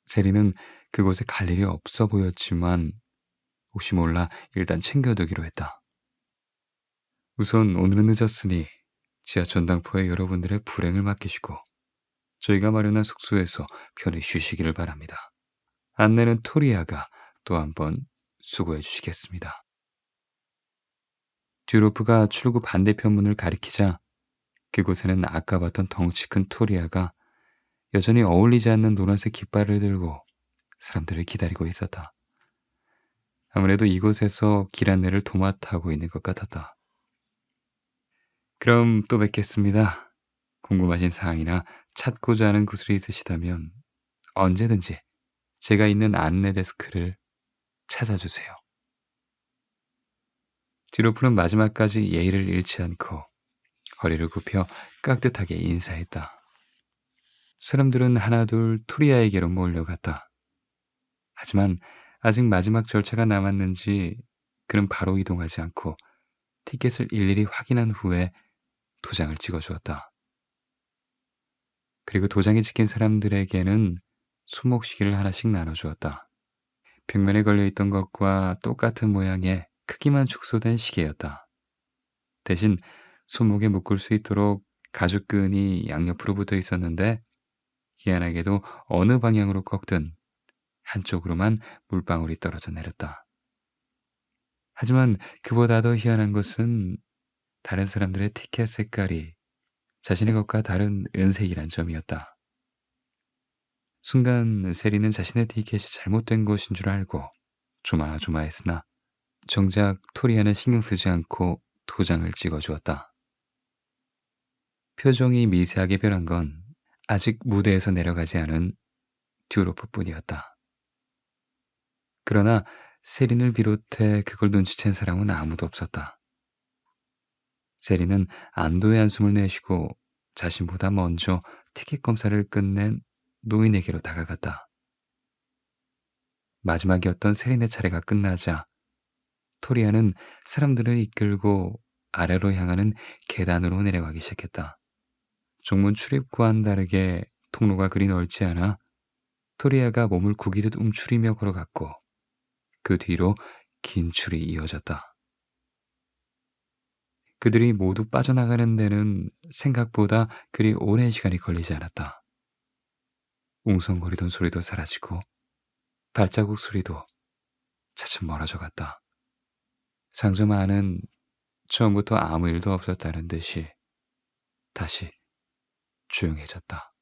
Speaker 1: 세리는 그곳에 갈 일이 없어 보였지만 혹시 몰라 일단 챙겨두기로 했다. 우선 오늘은 늦었으니 지하 전당포에 여러분들의 불행을 맡기시고 저희가 마련한 숙소에서 편히 쉬시기를 바랍니다. 안내는 토리아가 또 한번 수고해 주시겠습니다. 듀로프가 출구 반대편 문을 가리키자 그곳에는 아까 봤던 덩치 큰 토리아가 여전히 어울리지 않는 노란색 깃발을 들고 사람들을 기다리고 있었다. 아무래도 이곳에서 길 안내를 도맡아하고 있는 것 같았다. 그럼 또 뵙겠습니다. 궁금하신 사항이나 찾고자 하는 구슬이 있으시다면 언제든지 제가 있는 안내 데스크를 찾아주세요. 듀로프는 마지막까지 예의를 잃지 않고 허리를 굽혀 깍듯하게 인사했다. 사람들은 하나둘 투리아에게로 몰려갔다. 하지만 아직 마지막 절차가 남았는지 그는 바로 이동하지 않고 티켓을 일일이 확인한 후에 도장을 찍어주었다. 그리고 도장이 찍힌 사람들에게는 손목시계를 하나씩 나눠주었다. 벽면에 걸려있던 것과 똑같은 모양의 크기만 축소된 시계였다. 대신 손목에 묶을 수 있도록 가죽끈이 양옆으로 붙어 있었는데 희한하게도 어느 방향으로 꺾든 한쪽으로만 물방울이 떨어져 내렸다. 하지만 그보다 더 희한한 것은 다른 사람들의 티켓 색깔이 자신의 것과 다른 은색이란 점이었다. 순간 세리는 자신의 티켓이 잘못된 것인 줄 알고 조마조마했으나 정작 토리아는 신경 쓰지 않고 도장을 찍어주었다. 표정이 미세하게 변한 건 아직 무대에서 내려가지 않은 듀로프뿐이었다. 그러나 세린을 비롯해 그걸 눈치챈 사람은 아무도 없었다. 세린은 안도의 한숨을 내쉬고 자신보다 먼저 티켓 검사를 끝낸 노인에게로 다가갔다. 마지막이었던 세린의 차례가 끝나자 토리아는 사람들을 이끌고 아래로 향하는 계단으로 내려가기 시작했다. 종문 출입구와는 다르게 통로가 그리 넓지 않아 토리아가 몸을 구기듯 움츠리며 걸어갔고 그 뒤로 긴 줄이 이어졌다. 그들이 모두 빠져나가는 데는 생각보다 그리 오랜 시간이 걸리지 않았다. 웅성거리던 소리도 사라지고 발자국 소리도 차츰 멀어져 갔다. 상점 안은 처음부터 아무 일도 없었다는 듯이 다시 조용해졌다.